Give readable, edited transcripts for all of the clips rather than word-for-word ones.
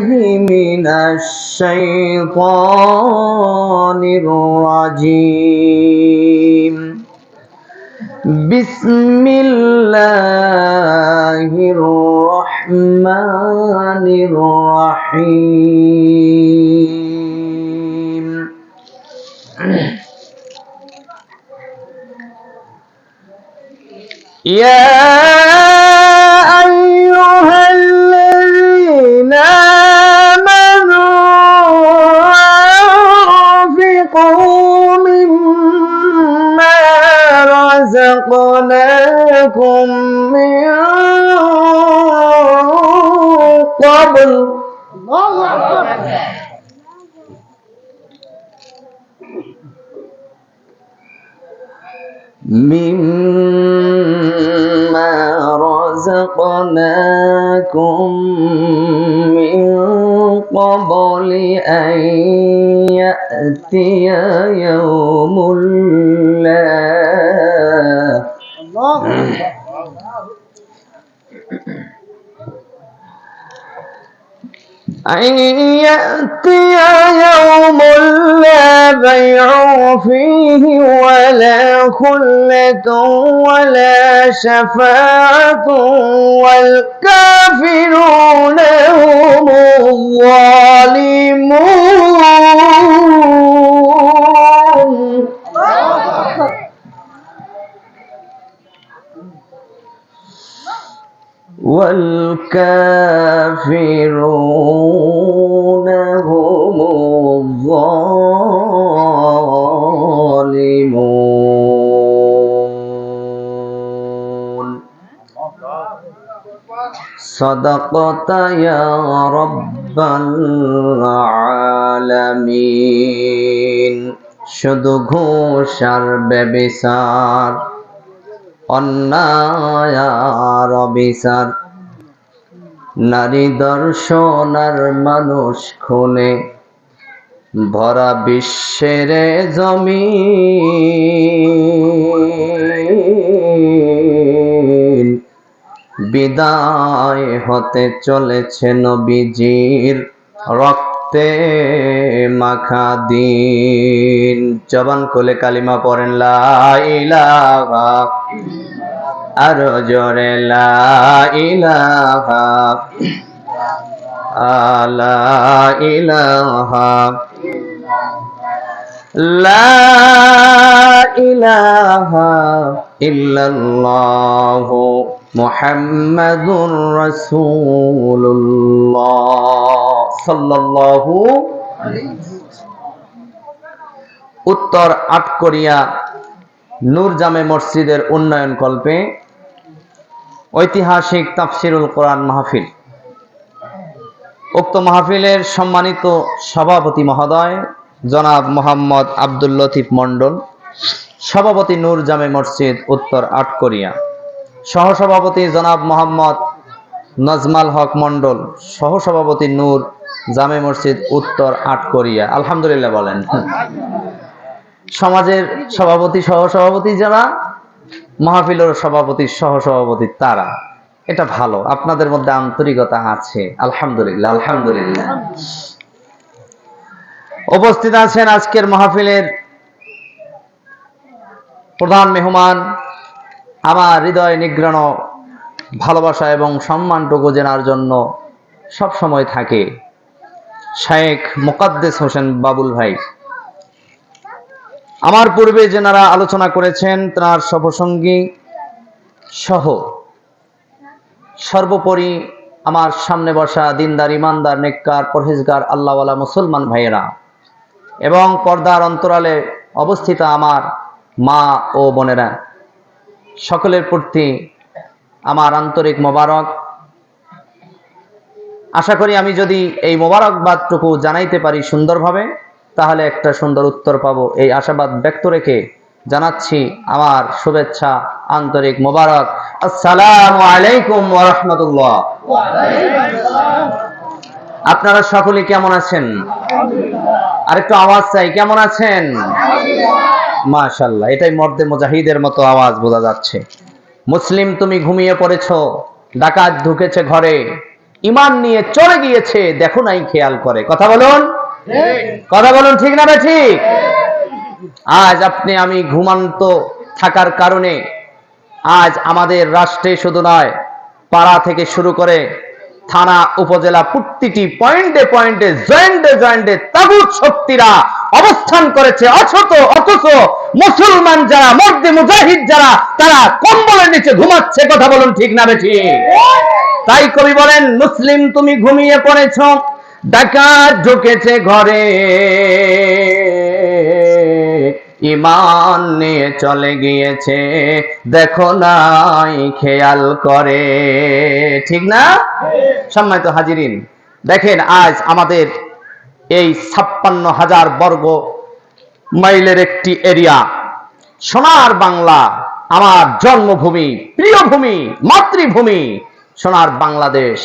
من الشيطان الرجيم بسم الله الرحمن الرحيم يا أيها الذين آمنوا أنفقوا مما رزقناكم من قبل مما رزقناكم من قبل أن يأتي يوم لا بيع فيه ولا خلة ولا شفاعة والكافرون هم الظالمون والكافرون هم الظالمون صدقت يا رب العالمين শুধু ঘুষ আর ব্যভিচার অন্যায় আর অবিচার নারী দর্শন আর মানুষ খুনে ভরা বিশ্বের জমিন বিদায় হতে চলেছে নবীজির রক্তে মাখা দিন। জবান খুলে কালিমা পড়েন লা ইলাহা, আরো জোরে লা ইলাহা, লা ইলাহা, লা ইলাহা ইল্লাল্লাহু মুহাম্মাদুর রাসূলুল্লাহ সাল্লাল্লাহু আলাইহি ওয়াসাল্লাম। উত্তর আটকরিয়া নূর জামে মসজিদের উন্নয়ন কল্পে ঐতিহাসিক তাফসিরুল কোরআন মাহফিল। উক্ত মাহফিলের সম্মানিত সভাপতি মহোদয় জনাব মোহাম্মদ আব্দুল লতিফ মন্ডল, সভাপতি নূর জামে মসজিদ উত্তর আটকরিয়া, সহসভাপতি জনাব মোহাম্মদ নজমাল হক মন্ডল, সহসভাপতি নূর জামে মসজিদ উত্তর আটকরিয়া। আলহামদুলিল্লাহ বলেন। সমাজের সভাপতি সহসভাপতি যারা, মাহফিলের সভাপতি সহসভাপতি তারা, এটা ভালো, আপনাদের মধ্যে আন্তরিকতা আছে। আলহামদুলিল্লাহ আলহামদুলিল্লাহ। উপস্থিত আছেন আজকের মাহফিলের প্রধান মেহমান, আমার হৃদয় নিগ্রহ ভালোবাসা এবং সম্মানটুকু জেনার জন্য সব সময় থাকে শেখ মুকাদ্দেস হোসেন বাবুল ভাই। আমার পূর্বে যেনারা আলোচনা করেছেন তার সহসঙ্গী সহ সর্বোপরি আমার সামনে বসা দিনদার, ইমানদার, নেককার, পরহেজগার, আল্লাহওয়ালা মুসলমান ভাইয়েরা এবং পর্দার অন্তরালে অবস্থিত আমার মা ও বোনেরা, সকলের প্রতি আমার আন্তরিক মোবারক। আশা করি আমি যদি এই মোবারকবাদটুকু জানাইতে পারি সুন্দরভাবে, তাহলে একটা সুন্দর উত্তর পাবো, এই আশাবাদ ব্যক্ত রেখে জানাচ্ছি আমার শুভেচ্ছা, আন্তরিক মোবারক। আসসালামু আলাইকুম ওয়া রাহমাতুল্লাহ। আপনারা সকলে কেমন আছেন? আরেকটু আওয়াজ চাই, কেমন আছেন? মাশাআল্লাহ, এটাই মর্দে মুজাহিদের মতো আওয়াজ বোঝা যাচ্ছে। মুসলিম তুমি ঘুমিয়ে পড়েছো, ডাকাত ঢুকেছে ঘরে, ঈমান নিয়ে চলে গিয়েছে, দেখো নাই খেয়াল করে। কথা বলুন, কথা বলুন, ঠিক না ঠিক? আজ আপনি আমি ঘুমান্ত থাকার কারণে আজ আমাদের রাষ্ট্রে শুধু নয়, পাড়া থেকে শুরু করে থানা, উপজেলা, প্রতিটি পয়েন্টে পয়েন্টে, জয়েন্টে জয়েন্টে তাগুত শক্তিরা অবস্থান করেছে। অথচ মুসলমান যারা, মর্দে মুজাহিদ যারা, তারা কম্বলের নিচে ঘুমাচ্ছে। কথা বলুন, ঠিক না ঠিক? তাই কবি বলেন, মুসলিম তুমি ঘুমিয়ে পড়েছ, ডাকাত ঢুকেছে ঘরে, ঈমান নিয়ে চলে গিয়েছে, দেখো নাই খেয়াল করে। ঠিক না? সম্মানিত হাজিরিন, দেখেন আজ আমাদের এই 56,000 বর্গ মাইলের একটি এরিয়া, সোনার বাংলা, আমার জন্মভূমি, প্রিয় ভূমি, মাতৃভূমি, সোনার বাংলাদেশ।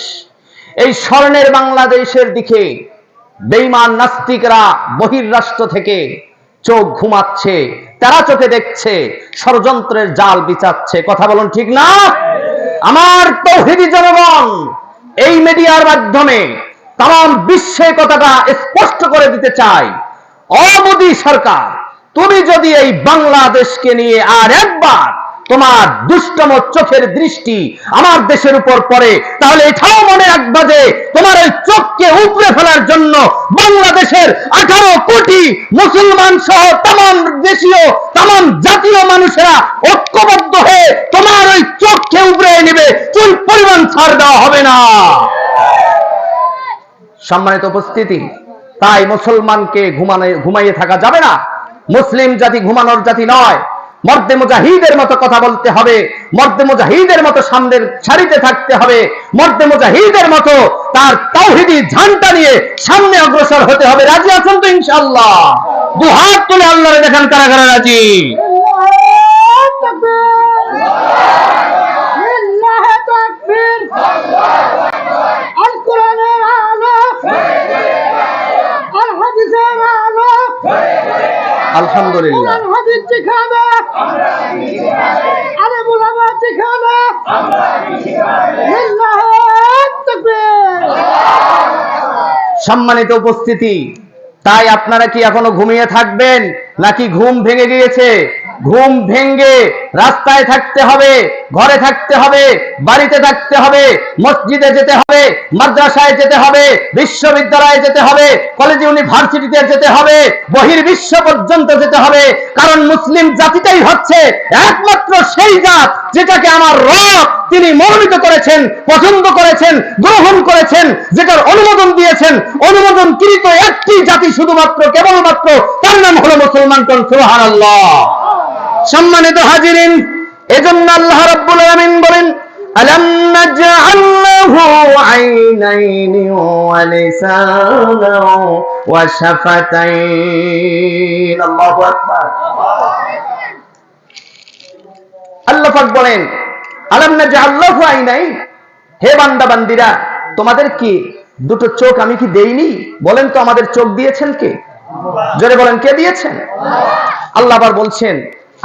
এই স্বর্ণের বাংলাদেশের দিকে বেঈমান নাস্তিকরা বহির্রাষ্ট্র থেকে চোখ ঘুমাচ্ছে, তারা চোখে দেখছে, ষড়যন্ত্রের জাল বিছাচ্ছে। কথা বলুন, ঠিক না? আমার তৌহিদি জনগণ এই মিডিয়ার মাধ্যমে তাম বিশ্বে কথাটা স্পষ্ট করে দিতে চাই, মোদী সরকার, তুমি যদি এই বাংলাদেশকে নিয়ে আর একবার তোমার দুষ্টম চোখের দৃষ্টি আমার দেশের উপর পড়ে, তাহলে এটাও মনে রাখবা যে তোমার ওই চোখকে উপড়ে ফেলার জন্য বাংলাদেশের 18 কোটি মুসলমান সহ তাম দেশীয়, তাম জাতীয় মানুষেরা ঐক্যবদ্ধ হয়ে তোমার ওই চোখকে উপড়ে নেবে, চুল পরিমাণ ছাড় দেওয়া হবে না। সম্মানিত উপস্থিতি, তাই মুসলমানকে ঘুমাইয়ে থাকা যাবে না। মুসলিম জাতি ঘুমানোর জাতি নয়। মর্দে মুজাহিদের মতো কথা বলতে হবে, মর্দে মুজাহিদের মতো সামনের সারিতে থাকতে হবে, মর্দে মুজাহিদের মতো তার তাওহীদি ঝান্ডা নিয়ে সামনে অগ্রসর হতে হবে। রাজি আছেন তো ইনশাআল্লাহ? দুহাত তুলে আল্লাহরে দেখান কারা কারা রাজি। আলহামদুলিল্লাহ। সম্মানিত উপস্থিতি, তাই আপনারা কি এখনো ঘুমিয়ে থাকবেন নাকি ঘুম ভেঙে গিয়েছে? ঘুম ভেঙে রাস্তায় থাকতে হবে, ঘরে থাকতে হবে, বাড়িতে থাকতে হবে, মসজিদে যেতে হবে, মাদ্রাসায় যেতে হবে, বিশ্ববিদ্যালয়ে যেতে হবে, কলেজ ইউনিভার্সিটিতে যেতে হবে, বহির্বিশ্ব পর্যন্ত যেতে হবে। কারণ মুসলিম জাতিটাই হচ্ছে একমাত্র সেই জাত যেটাকে আমার রব তিনি মনোনীত করেছেন, পছন্দ করেছেন, গ্রহণ করেছেন, যেটার অনুমোদন দিয়েছেন। অনুমোদনকৃত একটি জাতি শুধুমাত্র, কেবলমাত্র, তার নাম হলো মুসলমান। সুবহানাল্লাহ। সম্মানিত হাজিরিন, এজন্য আল্লাহ রাব্বুল আলামিন বলেন, আলাম নাজআল লাহু আইনাইনি ওয়া লিসানান ওয়া শাফাতাইন। আল্লাহু আকবার। আল্লাহ পাক বলেন, আলাম নাজআল লাহু আইনাইন, হে বান্দা বান্দিরা, তোমাদের কি দুটো চোখ আমি কি দেইনি? বলেন তো, আমাদের চোখ দিয়েছেন কে? জোরে বলেন, কে দিয়েছেন? আল্লাহ আবার বলছেন,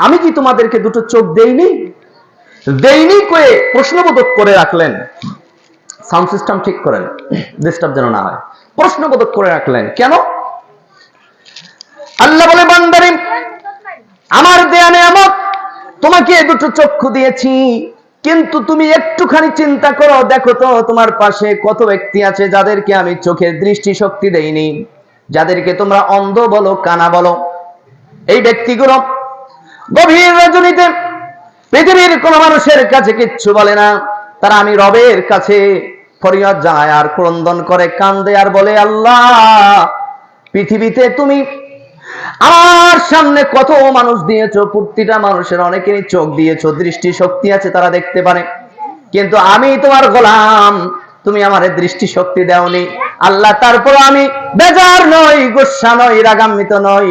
আমি কি তোমাদেরকে দুটো চোখ দেইনি? দেইনি কয়ে প্রশ্নবোধক করে রাখলেন। সাউন্ড সিস্টেম ঠিক করেন, ডিস্টার্ব যেন না হয়। প্রশ্নবোধক করে রাখলেন কেন? আল্লাহ বলে, বান্দারে, আমার দেয়া নেয়ামত, তোমাকে দুটো চক্ষু দিয়েছি, কিন্তু তুমি একটুখানি চিন্তা করো, দেখো তো তোমার পাশে কত ব্যক্তি আছে যাদেরকে আমি চোখের দৃষ্টি শক্তি দেইনি, যাদেরকে তোমরা অন্ধ বলো, কানা বলো। এই ব্যক্তিগুলো গভীর রজনীতে পৃথিবীর কোন মানুষের কাছে কিচ্ছু বলে না, তারা আমি রবের কাছে ফরিয়াদ জানায় আর ক্রন্দন করে, কান্দে আর বলে, আল্লাহ, পৃথিবীতে তুমি আমার সামনে কত মানুষ দিয়েছো, প্রতিটা মানুষের অনেকেরই চোখ দিয়েছো, দৃষ্টি শক্তি আছে, তারা দেখতে পারে, কিন্তু আমি তোমার গোলাম, তুমি আমার দৃষ্টি শক্তি দাওনি। আল্লাহ, তারপর আমি বেজার নই, গুসা নই, রাগান্বিত নই,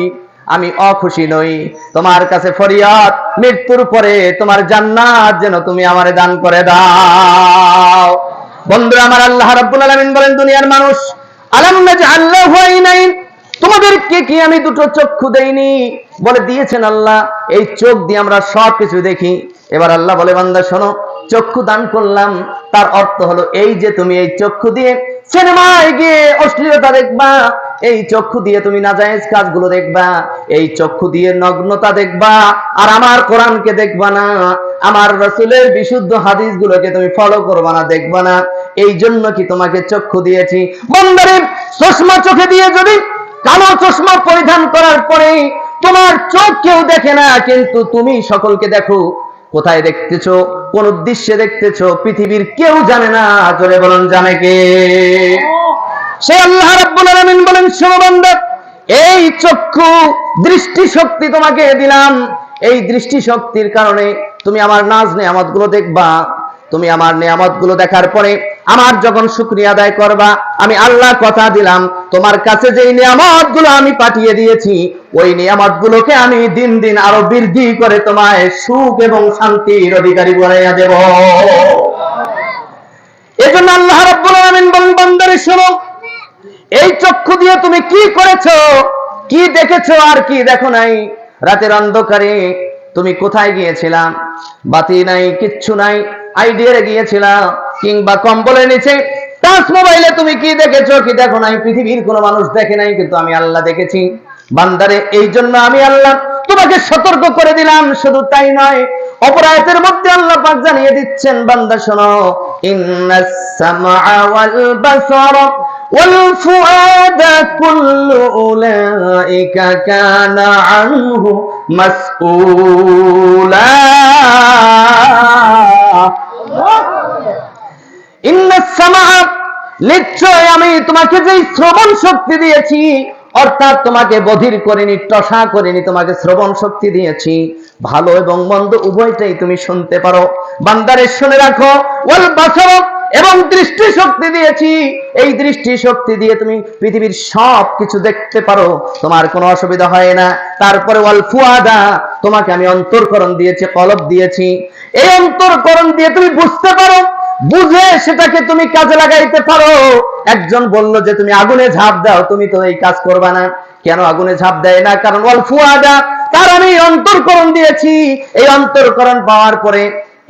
আমি অখুশি নই। তোমার কাছে ফরিয়াদ, মৃত্যুর পরে তোমার জান্নাত যেন তুমি আমারে দান করে দাও। বন্ধুরা আমার, আল্লাহ রাব্বুল আলামিন বলেন, দুনিয়ার মানুষ, আলাম নাজআল লাহু আইনাইন, তোমাদেরকে কি আমি দুটো চক্ষু দেইনি? বলে, দিয়েছেন আল্লাহ, এই চোখ দিয়ে আমরা সব কিছু দেখি। এবার আল্লাহ বলে, বান্দা শোনো, চক্ষু দান করলাম, তার অর্থ হলো এই যে তুমি এই চক্ষু দিয়ে সিনেমায় গিয়ে অশ্লীলতা দেখবা, এই চক্ষু দিয়ে তুমি নাজায়েজ কাজগুলো দেখবা, এই চক্ষু দিয়ে নগ্নতা দেখবা, আর আমার কোরআনকে দেখবা না, আমার রাসূলের বিশুদ্ধ হাদিসগুলোকে তুমি ফলো করবা না, দেখবা না। এই জন্য কি তোমাকে চক্ষু দিয়েছি। বান্দারে, চশমা চোখে দিয়ে যদি কালো চশমা পরিধান করার পরে তোমার চোখ কেউ দেখে না, কিন্তু তুমি সকলকে দেখো, কোথায় দেখতেছো, কোন উদ্দেশ্যে দেখতেছো, পৃথিবীর কেউ জানে না। জোরে বলুন, জানে কে? সে আল্লাহ রাব্বুল আলামিন বলেন, শোনো বান্দা, এই চক্ষু দৃষ্টি শক্তি তোমাকে দিলাম, এই দৃষ্টি শক্তির কারণে তুমি আমার নাজ নেয়ামতগুলো দেখবা। তুমি আমার নেয়ামতগুলো দেখার পরে আমার যখন শুকরিয়া আদায় করবা, আমি আল্লাহ কথা দিলাম তোমার কাছে যেই নিয়ামতগুলো আমি পাঠিয়ে দিয়েছি, ওই নিয়ামতগুলোকে আমি দিন দিন আরো বৃদ্ধি করে তোমায় সুখ এবং শান্তির অধিকারী বানাইয়া দেব। এজন্য আল্লাহ রাব্বুল আলামিন বলেন, বান্দারে শোনো, এই চক্ষু দিয়ে তুমি কি করেছো, কি দেখেছো আর কি দেখো নাই। রাতের অন্ধকারে তুমি কোথায় গিয়েছিলা? বাতি নাই, কিচ্ছু নাই, আইডিয়ারে গিয়েছিলা, কিংবা কম্বলের নিচে টাচ মোবাইলে তুমি কি দেখেছো, কি দেখো নাই, পৃথিবীর কোনো মানুষ দেখে নাই, কিন্তু আমি আল্লাহ দেখেছি। বান্দারে, এই জন্য আমি আল্লাহ তোমাকে সতর্ক করে দিলাম। শুধু তাই নয়, অপর আয়াতের মধ্যে আল্লাহ পাক জানিয়ে দিচ্ছেন, বান্দা শোনো, ইন্নাস সামআ ওয়াল বাসারা ওয়াল ফুআদা কুল্লু উলাইকা কানা আনহু মাসউলা। ইন্নাস সামআ, নিশ্চয় আমি তোমাকে যে শ্রবণ শক্তি দিয়েছি, অর্থাৎ তোমাকে বধির করিনি, টসা করিনি, তোমাকে শ্রবণ শক্তি দিয়েছি, ভালো এবং মন্দ উভয়টাই তুমি শুনতে পারো। বান্দারে শুনে রাখো, ওয়াল বাসার, এবং দৃষ্টি শক্তি দিয়েছি, এই দৃষ্টি শক্তি দিয়ে তুমি পৃথিবীর সব কিছু দেখতে পারো, তোমার কোনো অসুবিধা হয় না। তারপরে ওয়াল ফুআদা, তোমাকে আমি অন্তরকরণ দিয়েছি, কলব দিয়েছি, এই অন্তরকরণ দিয়ে তুমি বুঝতে পারো, বুঝে সেটাকে তুমি কাজে লাগাইতে পারো। একজন বলল যে তুমি আগুনে ঝাঁপ দাও, তুমি তো এই কাজ করবা না। কেন আগুনে ঝাঁপ দেয় না? কারণ ওয়াল ফুআদা, তার আমি অন্তরকরণ দিয়েছি। এই অন্তরকরণ পাওয়ার পরে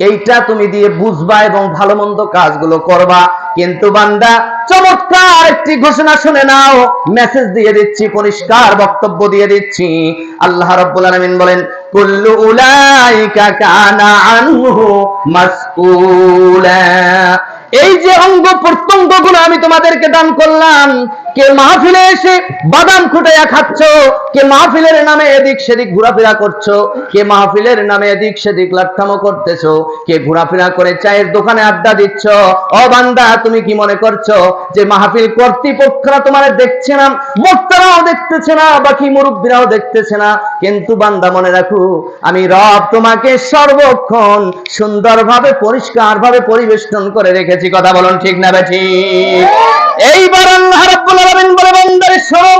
এইটা তুমি দিয়ে বুঝবা এবং ভালো মন্দ কাজগুলো করবা। কিন্তু বান্দা, চমৎকার একটি ঘোষণা শুনে নাও, মেসেজ দিয়ে দিচ্ছি, পরিষ্কার বক্তব্য দিয়ে দিচ্ছি। আল্লাহ রাব্বুল আলামিন বলেন, কুল্লু উলাইকা কানা আনহু মাসউলা। এই যে অঙ্গ প্রত্যঙ্গগুলো আমি তোমাদেরকে দান করলাম, কে মাহফিলে এসে বাদাম খুঁটাইয়া খাচ্ছ, কে মাহফিলের নামে এদিক সেদিক ঘোরাফেরা করছো, কে মাহফিলের নামে এদিক সেদিক লাট্টামো করতেছো, কে ঘোরাফেরা করে চায়ের দোকানে আড্ডা দিচ্ছ। ও বান্দা, তুমি কি মনে করছো যে মাহফিল কর্তৃপক্ষরা তোমার দেখছে না, বক্তারাও দেখতেছে না, বাকি মুরব্বীরাও দেখতেছে না? কিন্তু বান্দা মনে রাখো, আমি রব তোমাকে সর্বক্ষণ সুন্দরভাবে পরিষ্কারভাবে পরিবেষ্টন করে রেখেছি। কথা বলুন, ঠিক না ঠিক? এইবার আল্লাহ রাব্বুল আলামিন বলে, বান্দারে শোনো,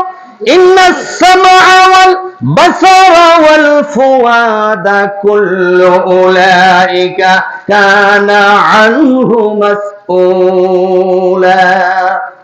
ইন্নাস সামআ ওয়াল বাসারা ওয়াল ফুআদা কুল্লু উলাইকা কানা আনহু মাসউলা।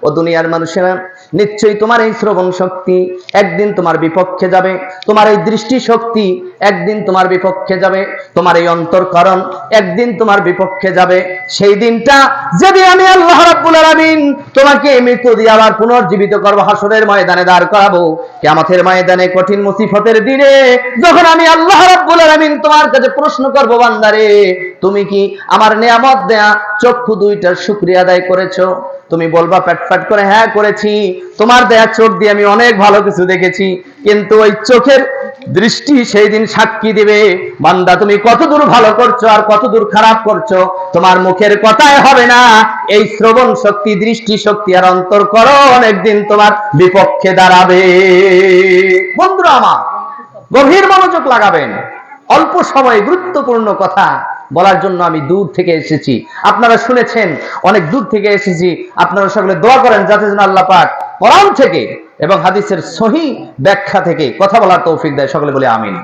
ও দুনিয়ার মানুষেরা, নিশ্চয়ই তোমার এই শ্রবণ শক্তি একদিন তোমার বিপক্ষে যাবে, তোমার এই দৃষ্টি শক্তি একদিন তোমার বিপক্ষে যাবে, তোমার এই অন্তরকরণ একদিন তোমার বিপক্ষে যাবে। সেই দিনটা যেদিন আমি আল্লাহ রাব্বুল আলামিন তোমাকে মৃত্যু দিয়ে আবার পুনর্জীবিত করব, হাসরের ময়দানে দাঁড় করাবো, কিয়ামতের ময়দানে, কঠিন মুসিবতের দিনে, যখন আমি আল্লাহ রাব্বুল আলামিন তোমার কাছে প্রশ্ন করব, বান্দারে, তুমি কি আমার নিয়ামত দেয়া চক্ষু দুইটার শুকরিয়া আদায় করেছো? তুমি বলবা পেটফাট করে, হ্যাঁ করেছি, তোমার দেয়া চোখ দিয়ে আমি অনেক ভালো কিছু দেখেছি। কিন্তু ওই চোখের দৃষ্টি সেই দিন সাক্ষী দিবে, বান্দা তুমি কতদূর ভালো করছো আর কতদূর খারাপ করছো। তোমার মুখের কথায় হবে না, এই শ্রবণ শক্তি, দৃষ্টি শক্তি আর অন্তরকরণ একদিন তোমার বিপক্ষে দাঁড়াবে। বন্ধুরা আমার, গভীর মনোযোগ লাগাবেন। অল্প সময়ে গুরুত্বপূর্ণ কথা বলার জন্য আমি দূর থেকে এসেছি, আপনারা শুনেছেন, অনেক দূর থেকে এসেছি। আপনারা সকলে দোয়া করেন যাতে যেন আল্লাহ পাক কোরআন থেকে এবং হাদিসের সহিহ ব্যাখ্যা থেকে কথা বলার তৌফিক দেয়। সকলে বলে আমিন।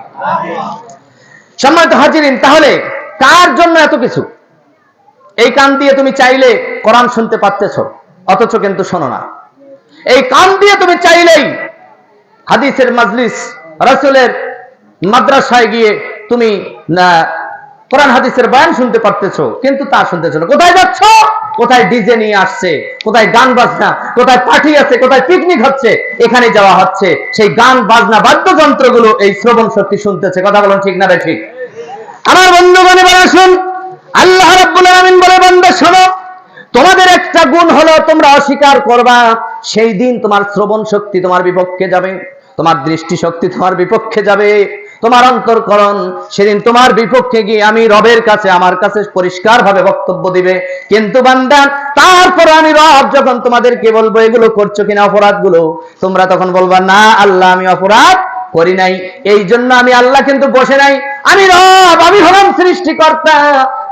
সম্মানিত হাজিরিন, তাহলে কার জন্য এত কিছু? এই কান দিয়ে তুমি চাইলে কোরআন শুনতে পারতেছো, অথচ কিন্তু শোনো না। এই কান দিয়ে তুমি চাইলেই হাদিসের মাজলিস, রাসূলের মাদ্রাসায় গিয়ে তুমি কোরআন হাদিসের বয়ান শুনতে পারতেছো, কিন্তু তা শুনতেছো না। কোথায় যাচ্ছ? কোথায় ডিজে নিয়ে আসছে, কোথায় গান বাজনা, কোথায় পার্টি আছে, কোথায় পিকনিক হচ্ছে, এখানে যাওয়া হচ্ছে। সেই গান বাজনা বাদ্যযন্ত্রগুলো এই শ্রবণ শক্তি শুনতেছে। কথা বলুন ঠিক না ঠিক? আমার বন্ধুগণ, এবার আসুন, আল্লাহ রাব্বুল আলামিন বলে, বান্দা শোনো, তোমাদের একটা গুণ হলো তোমরা অস্বীকার করবা। সেই দিন তোমার শ্রবণ শক্তি তোমার বিপক্ষে যাবে, তোমার দৃষ্টি শক্তি তোমার বিপক্ষে যাবে, তোমার অন্তরকরণ সেদিন তোমার বিপক্ষে গিয়ে আমি রবের কাছে, আমার কাছে পরিষ্কার ভাবে বক্তব্য দিবে। কিন্তু বান্দা, তারপর আমি রব যখন তোমাদেরকে বলবো এগুলো করছো কিনা অপরাধগুলো, তোমরা তখন বলবা না আল্লাহ আমি অপরাধ করি নাই। এই জন্য আমি আল্লাহ কিন্তু বসে নাই, আমি রব, আমি হলাম সৃষ্টিকর্তা।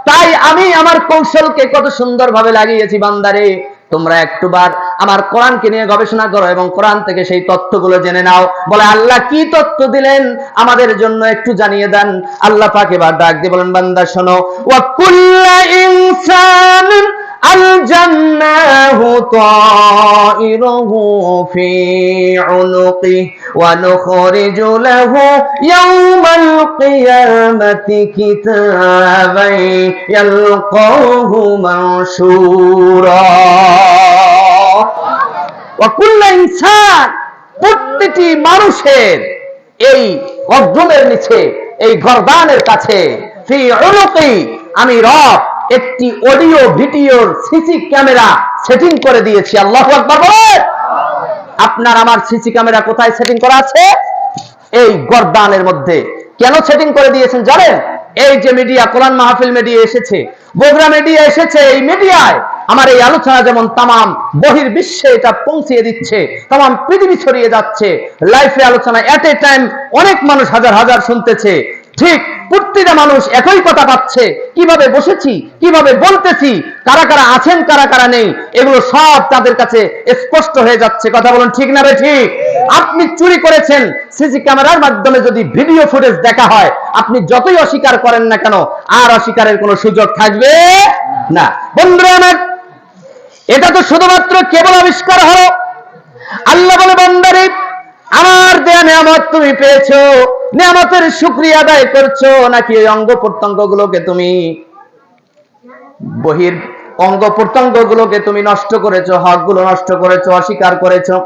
তাই আমি আমার কৌশলকে কত সুন্দর ভাবে লাগিয়েছি। বান্দারে, তোমরা একটুবার আমার কোরআনকে নিয়ে গবেষণা করো এবং কোরআন থেকে সেই তথ্যগুলো জেনে নাও। বলে আল্লাহ কি তথ্য দিলেন আমাদের জন্য একটু জানিয়ে দেন। আল্লাহ পাক এবার ডাক দিয়ে বলেন, বান্দা শোনো, ওয়া কুল্লু ইনসানিন আলজান্নাহু তাইরুহু ফি উনুকি ওয়া নুখরিজু লাহু ইয়াওমাল কিয়ামাতি কিতাবান ইয়ালকাহু মানশুরা। ওয়া কুল্লু ইনসান, প্রত্যেকটি মানুষের এই গর্দনের নিচে, এই গর্দানের কাছে, ফি উনুকি, আমি রব একটি অডিও ভিডিওর সিসি ক্যামেরা সেটিং করে দিয়েছি। আল্লাহু আকবার বলেন। আপনার আমার সিসি ক্যামেরা কোথায় সেটিং করা আছে? এই গর্দানের মধ্যে। কেন সেটিং করে দিয়েছেন জানেন? এই যে মিডিয়া, কোরআন মাহফিল মিডিয়া এসেছে, বগুড়া মিডিয়া এসেছে, এই মিডিয়ায় আমার এই আলোচনা যেমন তামাম বহির বিশ্বে এটা পৌঁছিয়ে দিচ্ছে, তামাম পৃথিবী ছড়িয়ে যাচ্ছে। লাইভে আলোচনা এট এ টাইম অনেক মানুষ হাজার হাজার শুনতেছে। ঠিক প্রতিটা মানুষ একই কথা পাচ্ছে, কিভাবে বসেছি, কিভাবে বলতেছি, কারা কারা আছেন, কারা কারা নেই, এগুলো সব তাদের কাছে স্পষ্ট হয়ে যাচ্ছে। কথা বলুন ঠিক না ঠিক? আপনি চুরি করেছেন, সিসি ক্যামেরার মাধ্যমে যদি ভিডিও ফুটেজ দেখা হয়, আপনি যতই অস্বীকার করেন না কেন, আর অস্বীকারের কোনো সুযোগ থাকবে না। বন্ধুরা আমার, এটা তো শুধুমাত্র কেবল আবিষ্কার হলো। আল্লাহ বলে, বান্দারে, আমার দেয়া নিয়ামত তুমি পেয়েছো, নিয়ামতের শুকরিয়া আদায় করছো নাকি এই অঙ্গ প্রত্যঙ্গ গুলোকে তুমি, বহির অঙ্গ প্রত্যঙ্গ গুলোকে তুমি নষ্ট করেছো, হক গুলো নষ্ট করেছো, অস্বীকার করেছো?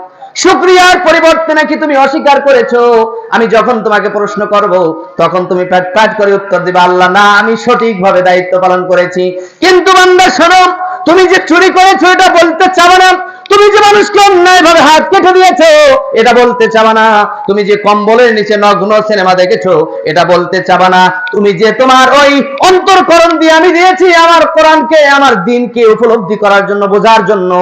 শুকরিয়ার পরিবর্তে নাকি তুমি অস্বীকার করেছো? আমি যখন তোমাকে প্রশ্ন করব, তখন তুমি প্যাট প্যাট করে উত্তর দিবে, আল্লাহ না, আমি সঠিকভাবে দায়িত্ব পালন করেছি। কিন্তু বান্দা শোনো, তুমি যে চুরি করেছো এটা বলতে চাও না, তুমি যে মানুষকে অন্যায় ভাবে হাত কেটে দিয়েছো এটা বলতে চাবা না, তুমি যে কম্বলের নিচে নগ্ন সিনেমা দেখেছো এটা বলতে চাবা না, তুমি যে তোমার ওই অন্তরকরণ দিয়ে আমি দিয়েছি আমার কোরআনকে, আমার দ্বীনকে উপলব্ধি করার জন্য, বোঝার জন্য,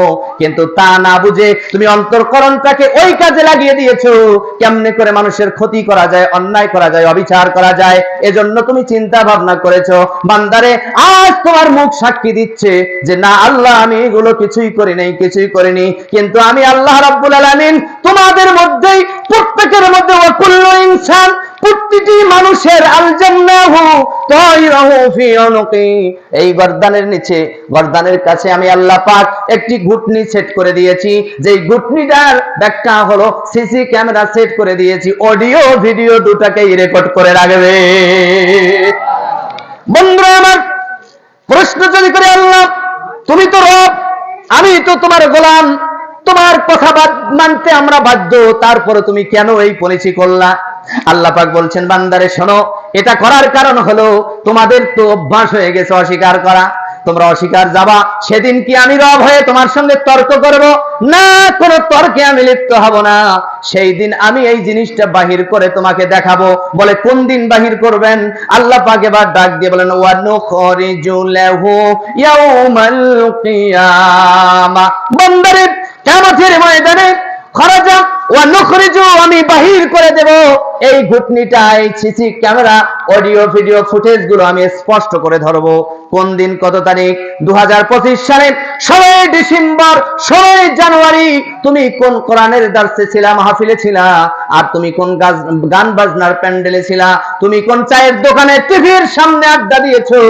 কিন্তু তা না বুঝে তুমি অন্তরকরণটাকে ওই কাজে লাগিয়ে দিয়েছো কেমনে করে মানুষের ক্ষতি করা যায়, অন্যায় করা যায়, অবিচার করা যায়। এজন্য তুমি চিন্তা ভাবনা করেছো। বান্দারে, আজ তোমার মুখ সাক্ষী দিচ্ছে যে না আল্লাহ আমি এগুলো কিছুই করি নাই, কিছুই করিনি। কিন্তু আমি আল্লাহ রাব্বুল আলামিন তোমাদের মধ্যেই, প্রত্যেকের মধ্যে, ওয়া কুল্লু ইনসান, প্রতিটি মানুষের আলজান্নাহু তাইরুহু ফি উনুকি, এই গর্দানের নিচে, গর্দানের কাছে আমি আল্লাহ পাক একটি ঘুটনি সেট করে দিয়েছি। যেই ঘুটনিটার ব্যাখ্যা হলো সিসি ক্যামেরা সেট করে দিয়েছি, অডিও ভিডিও দুটাকেই রেকর্ড করে রাখবে। বন্ধুরা আমার, প্রশ্ন যদি করে, আল্লাহ তুমি তো রব, আমি তো তোমার গোলাম, তোমার কথা মানতে আমরা বাধ্য, তারপরে তুমি কেন এই পলিসি করলা? আল্লাহ পাক বলছেন, বান্দারে শোনো, এটা করার কারণ হলো তোমাদের তো অভ্যাস হয়ে গেছে অস্বীকার করা। তোমরা অস্বীকার যাবা, সেদিন কি আমি রব হয়ে তোমার সঙ্গে তর্ক করব? না, কোন তর্কে আমি লিপ্ত হব না। সেই দিন আমি এই জিনিসটা বাহির করে তোমাকে দেখাবো। বলে কোন দিন বাহির করবেন? আল্লাহ পাক এবার ডাক দিয়ে বলেন, ওয়া নুখরিজু লাহু ইয়াওমাল কিয়ামা, বান্দারে কিয়ামতের ময়দানে খরাজা ওয়া নুখরিজু, আমি বাহির করে দেব এই ঘটনিটা, এই CC camera audio video footage গুলো আমি স্পষ্ট করে ধরবো। কোন দিন কত তারিখ? 2025 সালের 16 ডিসেম্বর 16 জানুয়ারি তুমি কোন কোরআনের দার্সে ছিলা, মাহফিলে ছিলা? আর তুমি কোন গান বাজনার প্যান্ডেলে ছিলা? তুমি কোন চায়ের দোকানে টিভির সামনে আড্ডা দিয়েছো?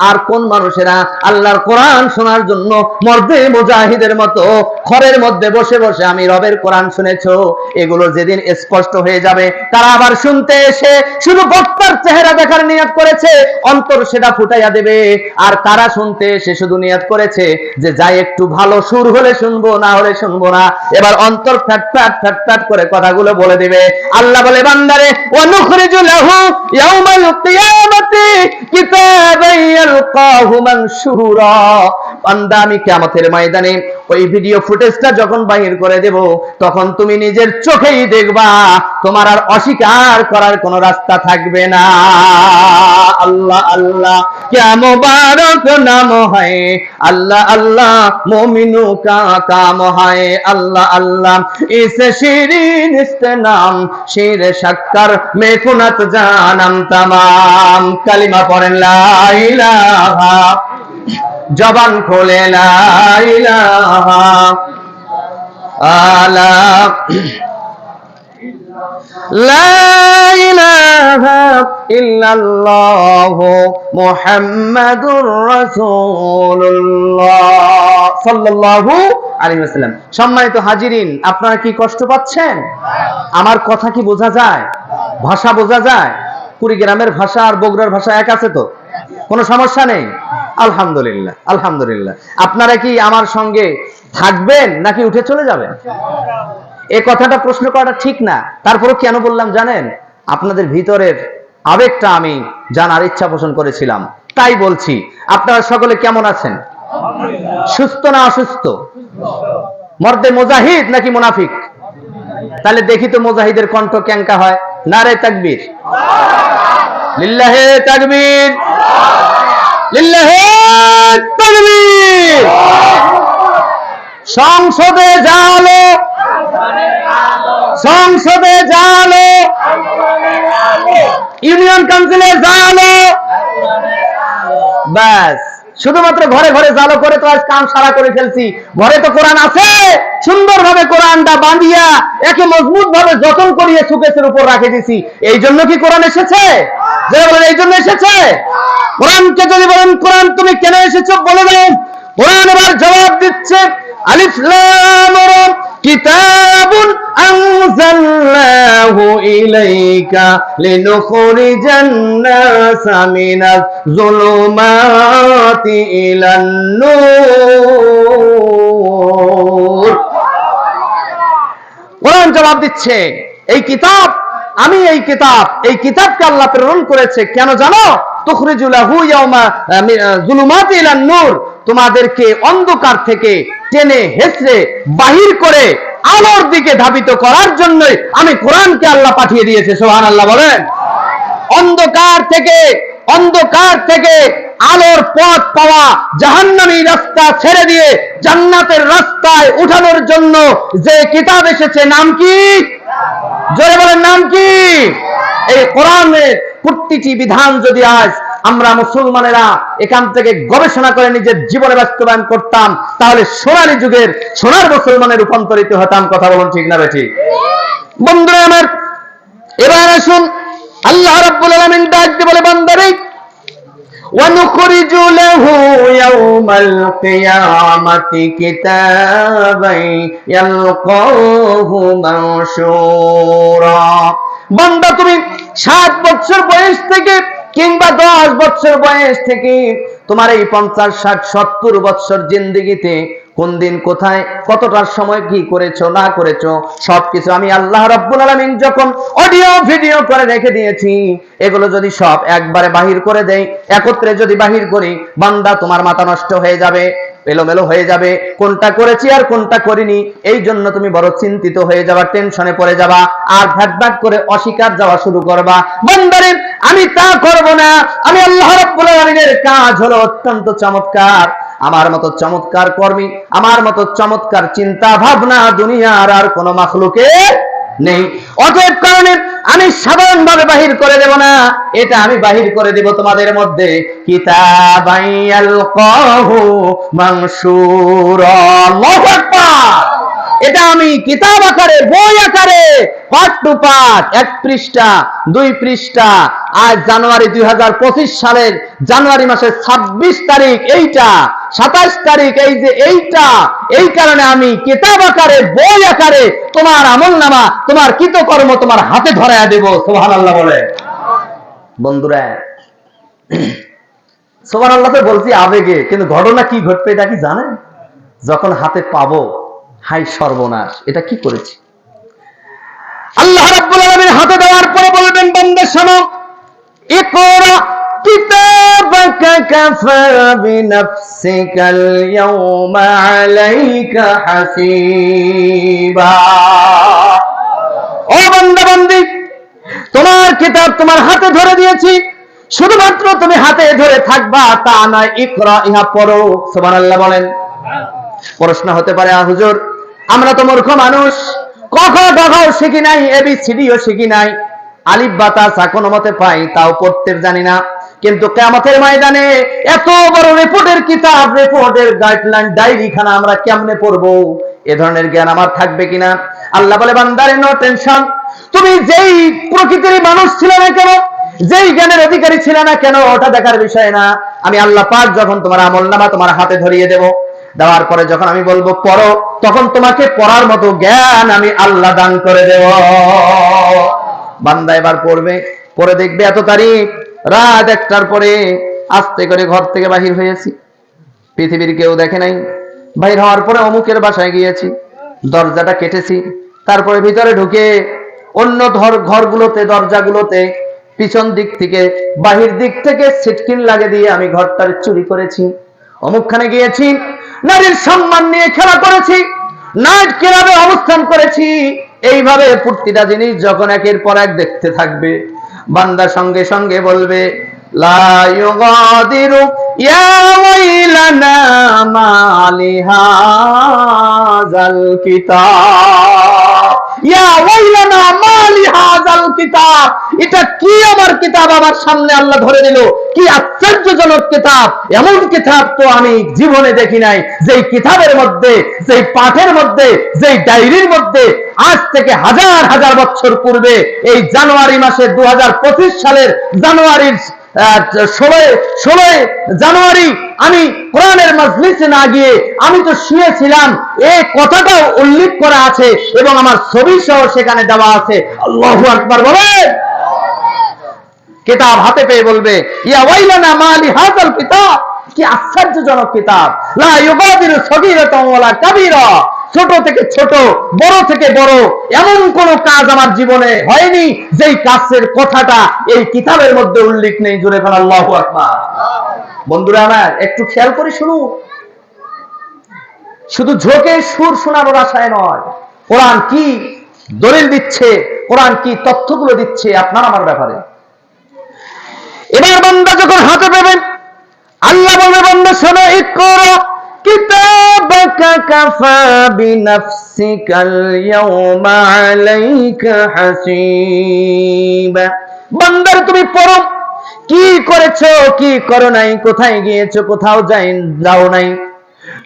আর কোন মানুষেরা আল্লাহর কোরআন শোনার জন্য মর্দে মুজাহিদের মতো ঘরের মধ্যে বসে বসে আমি রবের কোরআন শুনেছো? এগুলো যেদিন স্পষ্ট হয়ে যাবে, তারা আবার শুনতে এসে শুধু বক্তার চেহারা দেখার নিয়ত করেছে, অন্তর সেটা ফুটাইয়া দেবে। আর তারা শুনতে এসে শুধু নিয়ত করেছে যে যাই একটু ভালো সুর হলে শুনবো, না হলে শুনবো না। এবার অন্তর ফ্যাট ফ্যাট করে কথাগুলো বলে দিবে। আল্লাহ বলে, বান্দারে ওয়া নুখরিজু লাহু ইয়াউমাল কিয়ামাতি কিতাবান ইয়ালকাহু মানশুরা, বান্দা আমি কিয়ামতের ময়দানে ওই ভিডিও ফুটেজটা যখন বাহির করে দেব, তখন তুমি নিজের চোখেই দেখবা, তোমার আর অস্বীকার করার কোনো রাস্তা থাকবে না। আল্লাহ আল্লাহ क्या मुबारक नाम है, अल्लाह अल्लाह मोमिनों का काम है, अल्लाह अल्लाह इस शीरीन इस्ते नाम शीर शक्कर में कुनत जानम तमाम। कलिमा पढ़ें ला इलाहा, जबान खोले ला इलाहा आला লা ইলাহা ইল্লাল্লাহু মুহাম্মাদুর রাসূলুল্লাহ সাল্লাল্লাহু আলাইহি ওয়াসাল্লাম। সম্মানিত হাজিরিন, আপনারা কি কষ্ট পাচ্ছেন? আমার কথা কি বোঝা যায়? ভাষা বোঝা যায়? কুড়িগ্রামের ভাষা আর বগুড়ার ভাষা এক আছে তো? কোনো সমস্যা নেই? আলহামদুলিল্লাহ আলহামদুলিল্লাহ। আপনারা কি আমার সঙ্গে থাকবেন নাকি উঠে চলে যাবেন? এই কথাটা প্রশ্ন করাটা ঠিক না, তারপরে কেন বললাম জানেন? আপনাদের ভিতরের আবেগটা আমি জানার ইচ্ছা পোষণ করেছিলাম, তাই বলছি। আপনারা সকলে কেমন আছেন? সুস্থ না অসুস্থ? মর্দে মুজাহিদ নাকি মুনাফিক? তাহলে দেখি তো মুজাহিদের কণ্ঠ ক্যাঙ্কা হয়। নারে তাকবীর, লিল্লাহে তাকবীর, লিল্লাহে তাকবীর। সংসদে জালো, সংসদে জালো, ইউনিয়ন কাউন্সিলে জালো, ব্যাস শুধুমাত্র ঘরে ঘরে জালো করে তো আজ কাম সারা করে ফেলছি। ঘরে তো কোরআন আছে, সুন্দরভাবে কোরআনটা বাঁধিয়া একে মজবুত ভাবে যতন করিয়ে সুকেশের উপর রাখে দিছি। এই জন্য কি কোরআন এসেছে? যারা বলেন এই জন্য এসেছে। কোরআনকে যদি বলেন কোরআন তুমি কেন এসেছো বলে দেন। কোরআন এবার জবাব দিচ্ছে, আলিফ লাম রা কিতাবুন আনজালনাহু ইলাইকা লিনুখরিজান নাসা মিনাজ যুলুমাতি ইলান নূর। কোরআন জবাব দিচ্ছে, এই কিতাব, আমি এই কিতাবকে আল্লাহ প্রেরণ করেছে কেন জানো? তুখরিজু লাহু ইয়াউমা যুলুমাতি ইলান নূর, তোমাদেরকে অন্ধকার থেকে টেনে হেঁচড়ে বাহির করে আলোর দিকে ধাবিত করার জন্যই আমি কোরআনকে আল্লাহ পাঠিয়ে দিয়েছে। সুবহানাল্লাহ বলেন। অন্ধকার থেকে আলোর পথ পাওয়া, জাহান্নামী রাস্তা ছেড়ে দিয়ে জান্নাতের রাস্তায় উঠানোর জন্য যে কিতাব এসেছে, নাম কি? জোরে বলেন, নাম কি? এই কোরআনের প্রতিটি বিধান যদি আজ আমরা মুসলমানেরা এখান থেকে গবেষণা করে নিজের জীবনে বাস্তবায়ন করতাম, তাহলে সোনালী যুগের সোনার মুসলমানে রূপান্তরিত হতাম। কথা বলুন ঠিক না বেঠিক? বন্ধুরা আমার, এবার আসুন আল্লাহ রাব্বুল আলামিন ডাক দিয়ে বলে, বান্দারে ওয়ানুখরিজু লাহু ইয়াউমাল কিয়ামাতি কিতাবান ইয়ালকাহু মানশুরা। বান্দা তুমি 7 বছর বয়স থেকে কিংবা 10 বছর বয়স থেকে তোমার এই 50, 60, 70 বছর জিন্দেগিতে কোন দিন কোথায় কতটার সময় কি করেছো না করেছো সবকিছু আমি আল্লাহ রাব্বুল আলামিন যখন অডিও ভিডিও করে রেখে দিয়েছি, এগুলো যদি সব একবারে বাহির করে দেই, একত্রে যদি বাহির করি, বান্দা তোমার মাথা নষ্ট হয়ে যাবে, এলোমেলো হয়ে যাবে, কোনটা করেছি আর কোনটা করিনি। এই জন্য তুমি বড় চিন্তিত হয়ে যাবা, টেনশনে পড়ে যাবা, আর ভাট করে অস্বীকার যাওয়া শুরু করবা। বান্দারে আমি তা করব না। আমি আল্লাহ রাব্বুল আলামিনের কাজ হলো অত্যন্ত চমৎকার। আমার মতো চমৎকার কর্মী, আমার মতো চমৎকার চিন্তা ভাবনা দুনিয়ার আর কোন মাখলুকে নেই। অতএব কারণে আমি সাধারণ ভাবে বাহির করে দেব না, এটা আমি বাহির করে দেব তোমাদের মধ্যে কিতাবান ইয়ালকাহু মানসুরা। আল্লাহু আকবার। এটা আমি কিতাব আকারে, বই আকারে, পার্ট টু পার্ট, 1 পৃষ্ঠা 2 পৃষ্ঠা। আজ জানুয়ারি 2025 সালের জানুয়ারি মাসের 26 তারিখ, এইটা 27 তারিখ, এই যে এইটা, এই কারণে আমি কিতাব আকারে, বই আকারে তোমার আমলনামা, তোমার কৃতকর্ম তোমার হাতে ধরায়া দেব। সুবহানাল্লাহ বলে। বন্ধুরা, সুবহানাল্লাহ তো বলছি আবেগে, কিন্তু ঘটনা কি ঘটবে এটা কি জানেন? যখন হাতে পাবো, হাই সর্বনাশ, এটা কি করেছি। আল্লাহ রাব্বুল আলামিন হাতে দেওয়ার পরে বলবেন, বান্দা শোনো, ইকরা কিতাবাকা কাফা বিনাফসিকাল ইয়াওমা আলাইকা হাসিবা। ও বান্দা বান্দি, তোমার কিতাব তোমার হাতে ধরে দিয়েছি, শুধুমাত্র তুমি হাতে ধরে থাকবা তা নয়, ইকরা, ইহা পড়ো। সুবহানাল্লাহ বলেন। প্রশ্ন হতে পারে, হুজুর আমরা তো মূর্খ মানুষ, ক খ গ ঘ শিখি নাই, এবিসিডিও শিখি নাই, আলিফ বা তা সা কোনো মতে পাই তাও পড়তে জানি না, কিন্তু কিয়ামতের ময়দানে এত বড় রিপোর্টের কিতাব, রিপোর্টের গাইডলাইন, ডায়েরি খানা আমরা কেমনে পড়বো? এ ধরনের জ্ঞান আমার থাকবে কিনা? আল্লাহ বলে, বান্দারে নো টেনশন, তুমি যেই প্রকৃতির মানুষ ছিলে না কেন, যেই জ্ঞানের অধিকারী ছিলে না কেন, ওটা দেখার বিষয় না। আমি আল্লাহ পাক যখন তোমার আমলনামা তোমার হাতে ধরিয়ে দেব, দেওয়ার পরে যখন আমি বলবো পড়ো, তখন তোমাকে পড়ার মতো জ্ঞান আমি আল্লাহ দান করে দেব। বান্দা এবার পড়বে, পড়ে দেখবে এত তারিখ রাত 1টার পরে আস্তে করে ঘর থেকে বাহির হয়েছি, পৃথিবীর কেউ দেখে নাই। বাহির হওয়ার পরে অমুকের বাসায় গিয়েছি, দরজাটা কেটেছি, তারপরে ভিতরে ঢুকে অন্য ঘরগুলোতে, দরজাগুলোতে পিছন দিক থেকে, বাহির দিক থেকে সিটকিন লাগে দিয়ে আমি ঘরটার চুরি করেছি। অমুকখানে গিয়েছি, নারীর সম্মান নিয়ে খেলা করেছি, নাইট ক্লাবে অবস্থান করেছি। এইভাবে প্রতিটা জিনিস যখন একের পর এক দেখতে থাকবে, বান্দা সঙ্গে সঙ্গে বলবে, লা ইউগাদিরু ইয়া ওয়াইলানা মা লিহাযাল কিতাব, ইয়া ওয়াইলানা মা লিহাযাল কিতাব, এটা কি আমার কিতাব আমার সামনে আল্লাহ ধরে দিল, কি আশ্চর্যজনক কিতাব, এমন কিতাব তো আমি জীবনে দেখি নাই, যেই কিতাবের মধ্যে, যেই পাঠের মধ্যে, যেই ডায়েরির মধ্যে আজ থেকে হাজার হাজার বছর পূর্বে এই জানুয়ারি মাসে 2025 সালের জানুয়ারির 16 জানুয়ারি আমি কোরআনের মাজলিসে না গিয়ে আমি তো শুয়েছিলাম, এই কথাটাও উল্লেখ করা আছে এবং আমার ছবি সহ সেখানে দেওয়া আছে। আল্লাহু আকবার বলেন। কিতাব হাতে পেয়ে বলবে, ইয়া ওয়াইলানা মা লিহাযাল কিতাব, কি আশ্চর্যজনক কিতাব, লা ইউগাদিরু সগীরাতান ওয়ালা কাবীরা, ছোট থেকে ছোট, বড় থেকে বড় এমন কোন কাজ আমার জীবনে হয়নি যেই কাজের কথাটা এই কিতাবের মধ্যে উল্লেখ নেই। জোরে বলেন আল্লাহু আকবার। বন্ধুরা আমার, একটু খেয়াল করে শুনুন, শুধু ঝোঁকে সুর শোনানোর আশায় নয়, কোরআন কি দলিল দিচ্ছে, কোরআন কি তথ্যগুলো দিচ্ছে আপনার আমার ব্যাপারে। এবার বান্দা যখন হাতে পাবেন, আল্লাহ বলবে, বান্দা শোনো, ইকরা কিতাবাকা কাফা বিনাফসিকাল ইয়াওমা আলাইকা হাসিবা। বান্দার তুমি পড়ো, কি করেছো, কি করো নাই, কোথায় গিয়েছো, কোথাও যাও নাই,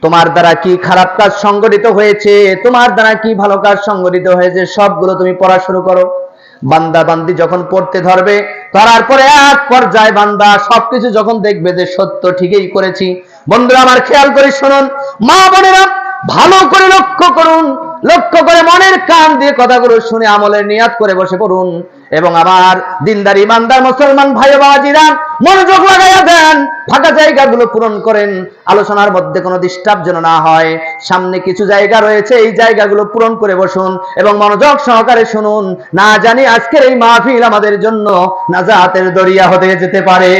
তোমার দ্বারা কি খারাপ কাজ সংগঠিত হয়েছে, তোমার দ্বারা কি ভালো কাজ সংগঠিত হয়েছে, সবগুলো তুমি পড়া শুরু করো। বান্দা বান্দি যখন পড়তে ধরবে, ধরার পরে এক পর্যায়ে বান্দা সবকিছু যখন দেখবে যে সত্য ঠিকই করেছি, বন্ধুরা আমার খেয়াল করে শুনুন, মা বোনেরা ভালো করে লক্ষ্য করুন, লক্ষ্য করে মনের কান দিয়ে কথাগুলো শুনে আমলের নিয়াত করে বসে পড়ুন। এবং আমার দিনদার ইমানদার মুসলমান ভাই বাবাজিরা মনোযোগ লাগাইয়া দেন, ফাঁকা জায়গাগুলো পূরণ করেন, আলোচনার মধ্যে কোনো ডিস্টার্ব যেন না হয়। সামনে কিছু জায়গা রয়েছে, এই জায়গাগুলো পূরণ করে বসুন এবং মনোযোগ সহকারে শুনুন। না জানি আজকের এই মাহফিল আমাদের জন্য নাজাতের দরিয়া হতে যেতে পারে।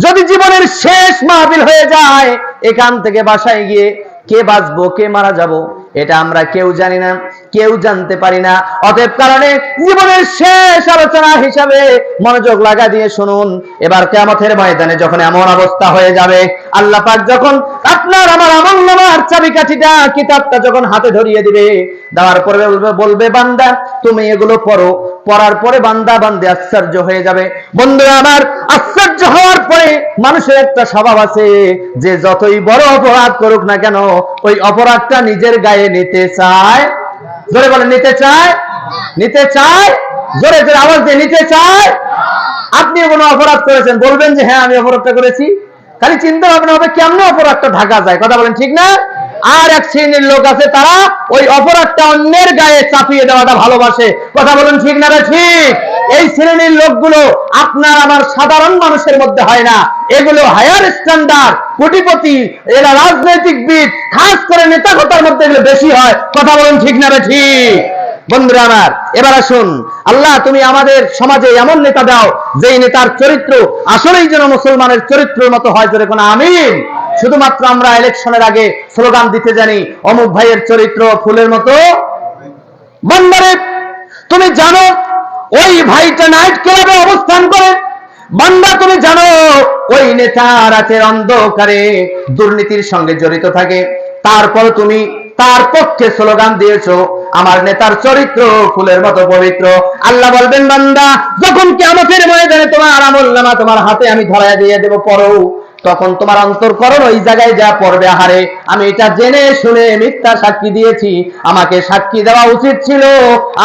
যদি জীবনের শেষ মাহফিল হয়ে যায়, এখান থেকে বাসায় গিয়ে কে বাঁচবো কে মারা যাব এটা আমরা কেউ জানি না। কেউ জানতে পারি না। অতএব কারণে জীবনের শেষ আলোচনা হিসাবে মনোযোগ লাগা দিয়ে শুনুন, এবার কিয়ামতের ময়দানে যখন এমন অবস্থা হয়ে যাবে, আল্লাহ পাক যখন আপনার আমার আমলনামার চাবিকাঠিটা কিতাবটা যখন হাতে ধরিয়ে দিবে, দেওয়ার পরে বলবে বান্দা তুমি এগুলো পড়ো। পড়ার পরে বান্দা বান্দে আশ্চর্য হয়ে যাবে। বন্ধুরা আমার, আশ্চর্য হওয়ার পরে মানুষের একটা স্বভাব আছে যে যতই বড় অপরাধ করুক না কেন ওই অপরাধটা নিজের গায়ে নিতে চায়। জোরে বলে নিতে চায়, নিতে চায়, জোরে জোরে আওয়াজ দিয়ে নিতে চায়। আপনি কোনো অপরাধ করেছেন, বলবেন যে হ্যাঁ আমি অপরাধটা করেছি, খালি চিন্তা ভাবনা হবে কেমন অপরাধটা ঢাকা যায়। কথা বলেন ঠিক না? আর এক শ্রেণীর লোক আছে তারা ওই অপরাধটা অন্যের গায়ে চাপিয়ে দেওয়াটা ভালোবাসে। কথা বলেন ঠিক না? ঠিক। এই শ্রেণীর লোকগুলো আপনার আমার সাধারণ মানুষের মধ্যে হয় না, এগুলো হায়ার স্ট্যান্ডার্ড, কোটিপতি, এরা রাজনৈতিকবিদ, খাস করে নেতা কথার মধ্যে এগুলো বেশি হয়। কথা বলেন ঠিক না? ঠিক। বন্ধুরা আমার, এবার আসুন, আল্লাহ তুমি আমাদের সমাজে এমন নেতা দাও যেই নেতার চরিত্র আসলেই যেন মুসলমানের চরিত্রের মতো হয়। জোরে কোন আমিন। শুধুমাত্র আমরা ইলেকশনের আগে স্লোগান দিতে জানি অমুক ভাইয়ের চরিত্র ফুলের মতো। বান্দারে তুমি জানো ওই ভাইটা নাইট ক্লাবে অবস্থান করে। বান্দা তুমি জানো ওই নেতা রাতের অন্ধকারে দুর্নীতির সঙ্গে জড়িত থাকে, তারপর তুমি তার পক্ষে স্লোগান দিয়েছো আমার নেতার চরিত্র ফুলের মতো পবিত্র। আল্লাহ বলবেন বান্দা যখন কিয়ামতের ময়দানে তোমার আমলনামা তোমার হাতে আমি ধরায়া দিয়ে দেব পড়ো, তখন তোমার অন্তরকরণ ওই জায়গায় যা পড়বে, আহারে আমি এটা জেনে শুনে মিথ্যা সাক্ষী দিয়েছি, আমাকে সাক্ষী দেওয়া উচিত ছিল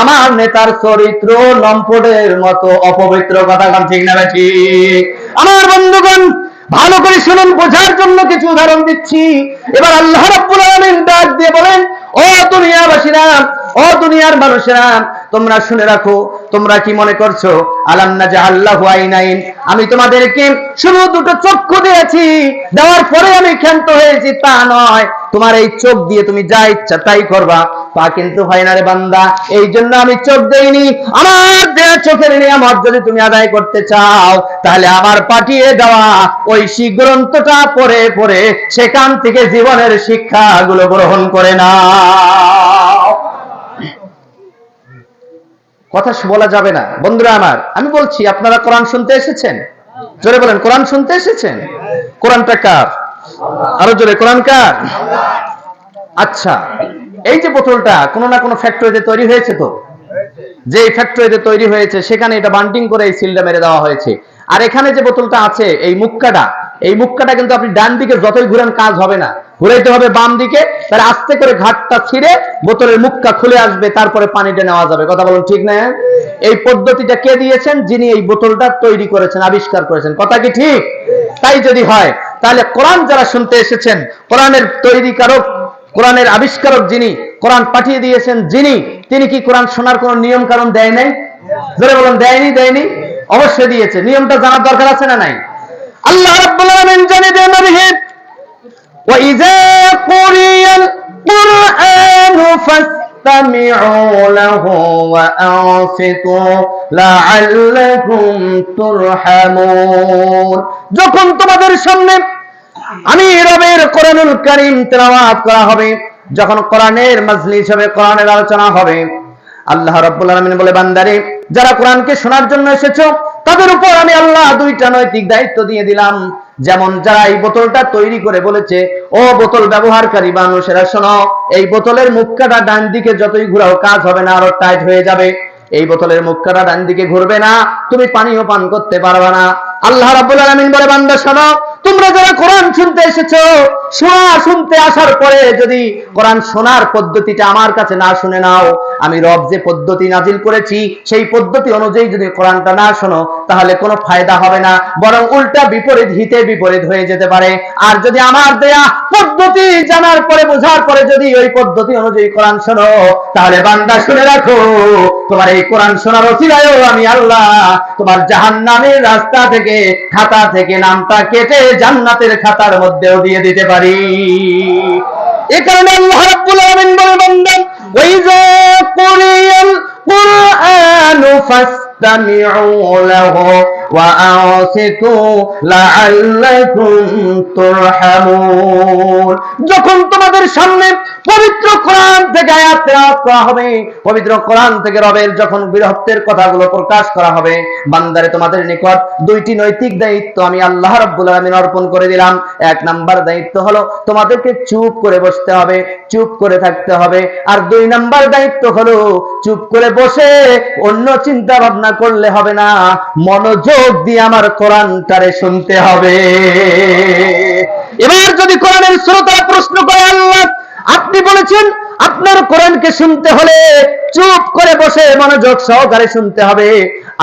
আমার নেতার চরিত্র লম্পটের মতো অপবিত্র। কথা ঠিক না ঠিক? আমার বন্ধুগণ ভালো করে শুনুন, বোঝার জন্য কিছু উদাহরণ দিচ্ছি। এবার আল্লাহ রাব্বুল আলামিন ডাক দিয়ে বলেন, ও দুনিয়াবাসীরা, ও দুনিয়ার মানুষেরা, তোমরা শুনে রাখো, তোমরা কি মনে করছো আলাম নাজআল লাহু আইনাইন, আমি তোমাদেরকে শুধু দুটো চক্ষু দিয়েছি, দেওয়ার পরে আমি ক্ষান্ত হয়েছি তা নয়। তোমার এই চোখ দিয়ে তুমি যা ইচ্ছা তাই করবা, তা কিন্তু হয় না রে বান্দা। এই জন্য আমি চোখ দেইনি। আমার দেয়া চোখের নিয়ামত যদি তুমি আদায় করতে চাও, তাহলে আমার পাঠিয়ে দেওয়া ওই গ্রন্থটা পড়ে পড়ে সেখান থেকে জীবনের শিক্ষাগুলো গ্রহণ করে নাও। কথা বলা যাবে না বন্ধুরা আমার, আমি বলছি আপনারা কোরআন শুনতে এসেছেন? জোরে বলেন কোরআন শুনতে এসেছেন? কোরআনটা কার? আরো জোরে, কোরআন কার? আচ্ছা, এই যে বোতলটা কোনো না কোনো ফ্যাক্টরিতে তৈরি হয়েছে, তো যে ফ্যাক্টরিতে তৈরি হয়েছে সেখানে এটা বান্টিং করে এই সিলটা মেরে দেওয়া হয়েছে। আর এখানে যে বোতলটা আছে এই মুক্কাটা, এই মুক্কাটা কিন্তু আপনি ডান দিকে যতই ঘুরান কাজ হবে না, ঘুরাইতে হবে বাম দিকে। তাহলে আস্তে করে ঘাটটা ছিঁড়ে বোতলের মুক্কা খুলে আসবে, তারপরে পানিটা নেওয়া যাবে। কথা বলুন ঠিক না? এই পদ্ধতিটা কে দিয়েছেন? যিনি এই বোতলটা তৈরি করেছেন, আবিষ্কার করেছেন। কথা কি ঠিক? তাই যদি হয় তাহলে কোরআন যারা শুনতে এসেছেন, কোরআনের তৈরিকারক, কোরআনের আবিষ্কারক যিনি, কোরআন পাঠিয়ে দিয়েছেন যিনি, তিনি কি কোরআন শোনার কোন নিয়ম কারণ দেয় নাই? জোরে বলুন দেয়নি? দেয়নি? অবশ্যই দিয়েছে। নিয়মটা জানার দরকার আছে না নাই? আল্লাহ রাব্বুল আলামিন জানিয়ে দেন নবীকে, ওয়া ইযা কুরিয়াল কুরআনু ফাসতামিউ লাহু ওয়া আনসিতু লাআল্লাকুম তুরহামুন। যখন তোমাদের সামনে আমি রবের কোরআনুল কারীম তেলাওয়াত করা হবে, যখন কোরআনের মাজলিস হবে, কোরআনের আলোচনা হবে, আল্লাহ রাব্বুল আলামিন বলে বান্দারে যারা কোরআনকে শোনার জন্য এসেছো তাদের উপর আমি আল্লাহ দুইটা নৈতিক দায়িত্ব দিয়ে দিলাম। যেমন যারা এই বোতলটা তৈরি করে বলেছে, ও বোতল ব্যবহারকারী মানুষেরা শোনো, এই বোতলের মুখটা ডান দিকে যতই ঘুরাও কাজ হবে না, আরো টাইট হয়ে যাবে। এই বোতলের মুখটা ডান দিকে ঘুরবে না, তুমি পানিও পান করতে পারবে না। আল্লাহ রাব্বুল আলামিন বলে বান্দা শোনো, তোমরা যারা কোরআন শুনতে এসেছো, শুনতে আসার পরে যদি কোরআন শোনার পদ্ধতিটা আমার কাছে না শুনে নাও, আমি রব যে পদ্ধতি নাজিল করেছি সেই পদ্ধতি অনুযায়ী যদি কোরআনটা না শোনো, তাহলে কোনো ফায়দা হবে না, বরং উল্টা বিপরীত হিতে বিপরীত হয়ে যেতে পারে। আর যদি আমার দেয়া পদ্ধতি জানার পরে, বোঝার পরে যদি ওই পদ্ধতি অনুযায়ী কোরআন শোনো, তাহলে বান্দা শুনে রাখো, তোমার এই কোরআন শোনার ওসিলায়ও আমি আল্লাহ তোমার জাহান্নামের রাস্তা থেকে, খাতা থেকে নামটা কেটে জান্নাতের খাতার মধ্যেও দিয়ে দিতে পারি। এই কারণে আল্লাহ রাব্বুল আলামিন বলেন বান্দা, ওয়া ইযা কুরিয়াল কুরআনু ফাসতামিউ লাহু ওয়া আনসিতু লাআল্লাকুম তুরহামুন। যখন তোমাদের সামনে পবিত্র কোরআন থেকে আয়াত তেলাওয়াত করা হবে, পবিত্র কোরআন থেকে রবের যখন বীরত্বের কথাগুলো প্রকাশ করা হবে, বান্দারে তোমাদের নিকট দুইটি নৈতিক দায়িত্ব আমি আল্লাহ রাব্বুল আলামিন অর্পণ করে দিলাম। এক নাম্বার দায়িত্ব হলো তোমাদেরকে চুপ করে বসতে হবে, চুপ করে থাকতে হবে। আর দুই নাম্বার দায়িত্ব হলো চুপ করে বসে অন্য চিন্তা ভাবনা করলে হবে না, মনোযোগ দিয়ে আমার কোরআনটারে শুনতে হবে। এবার যদি কোরআনের শ্রোতা প্রশ্ন করে, আল্লাহ আপনি বলেছেন আপনার কোরআনকে শুনতে হলে চুপ করে বসে মনোযোগ সহকারে শুনতে হবে।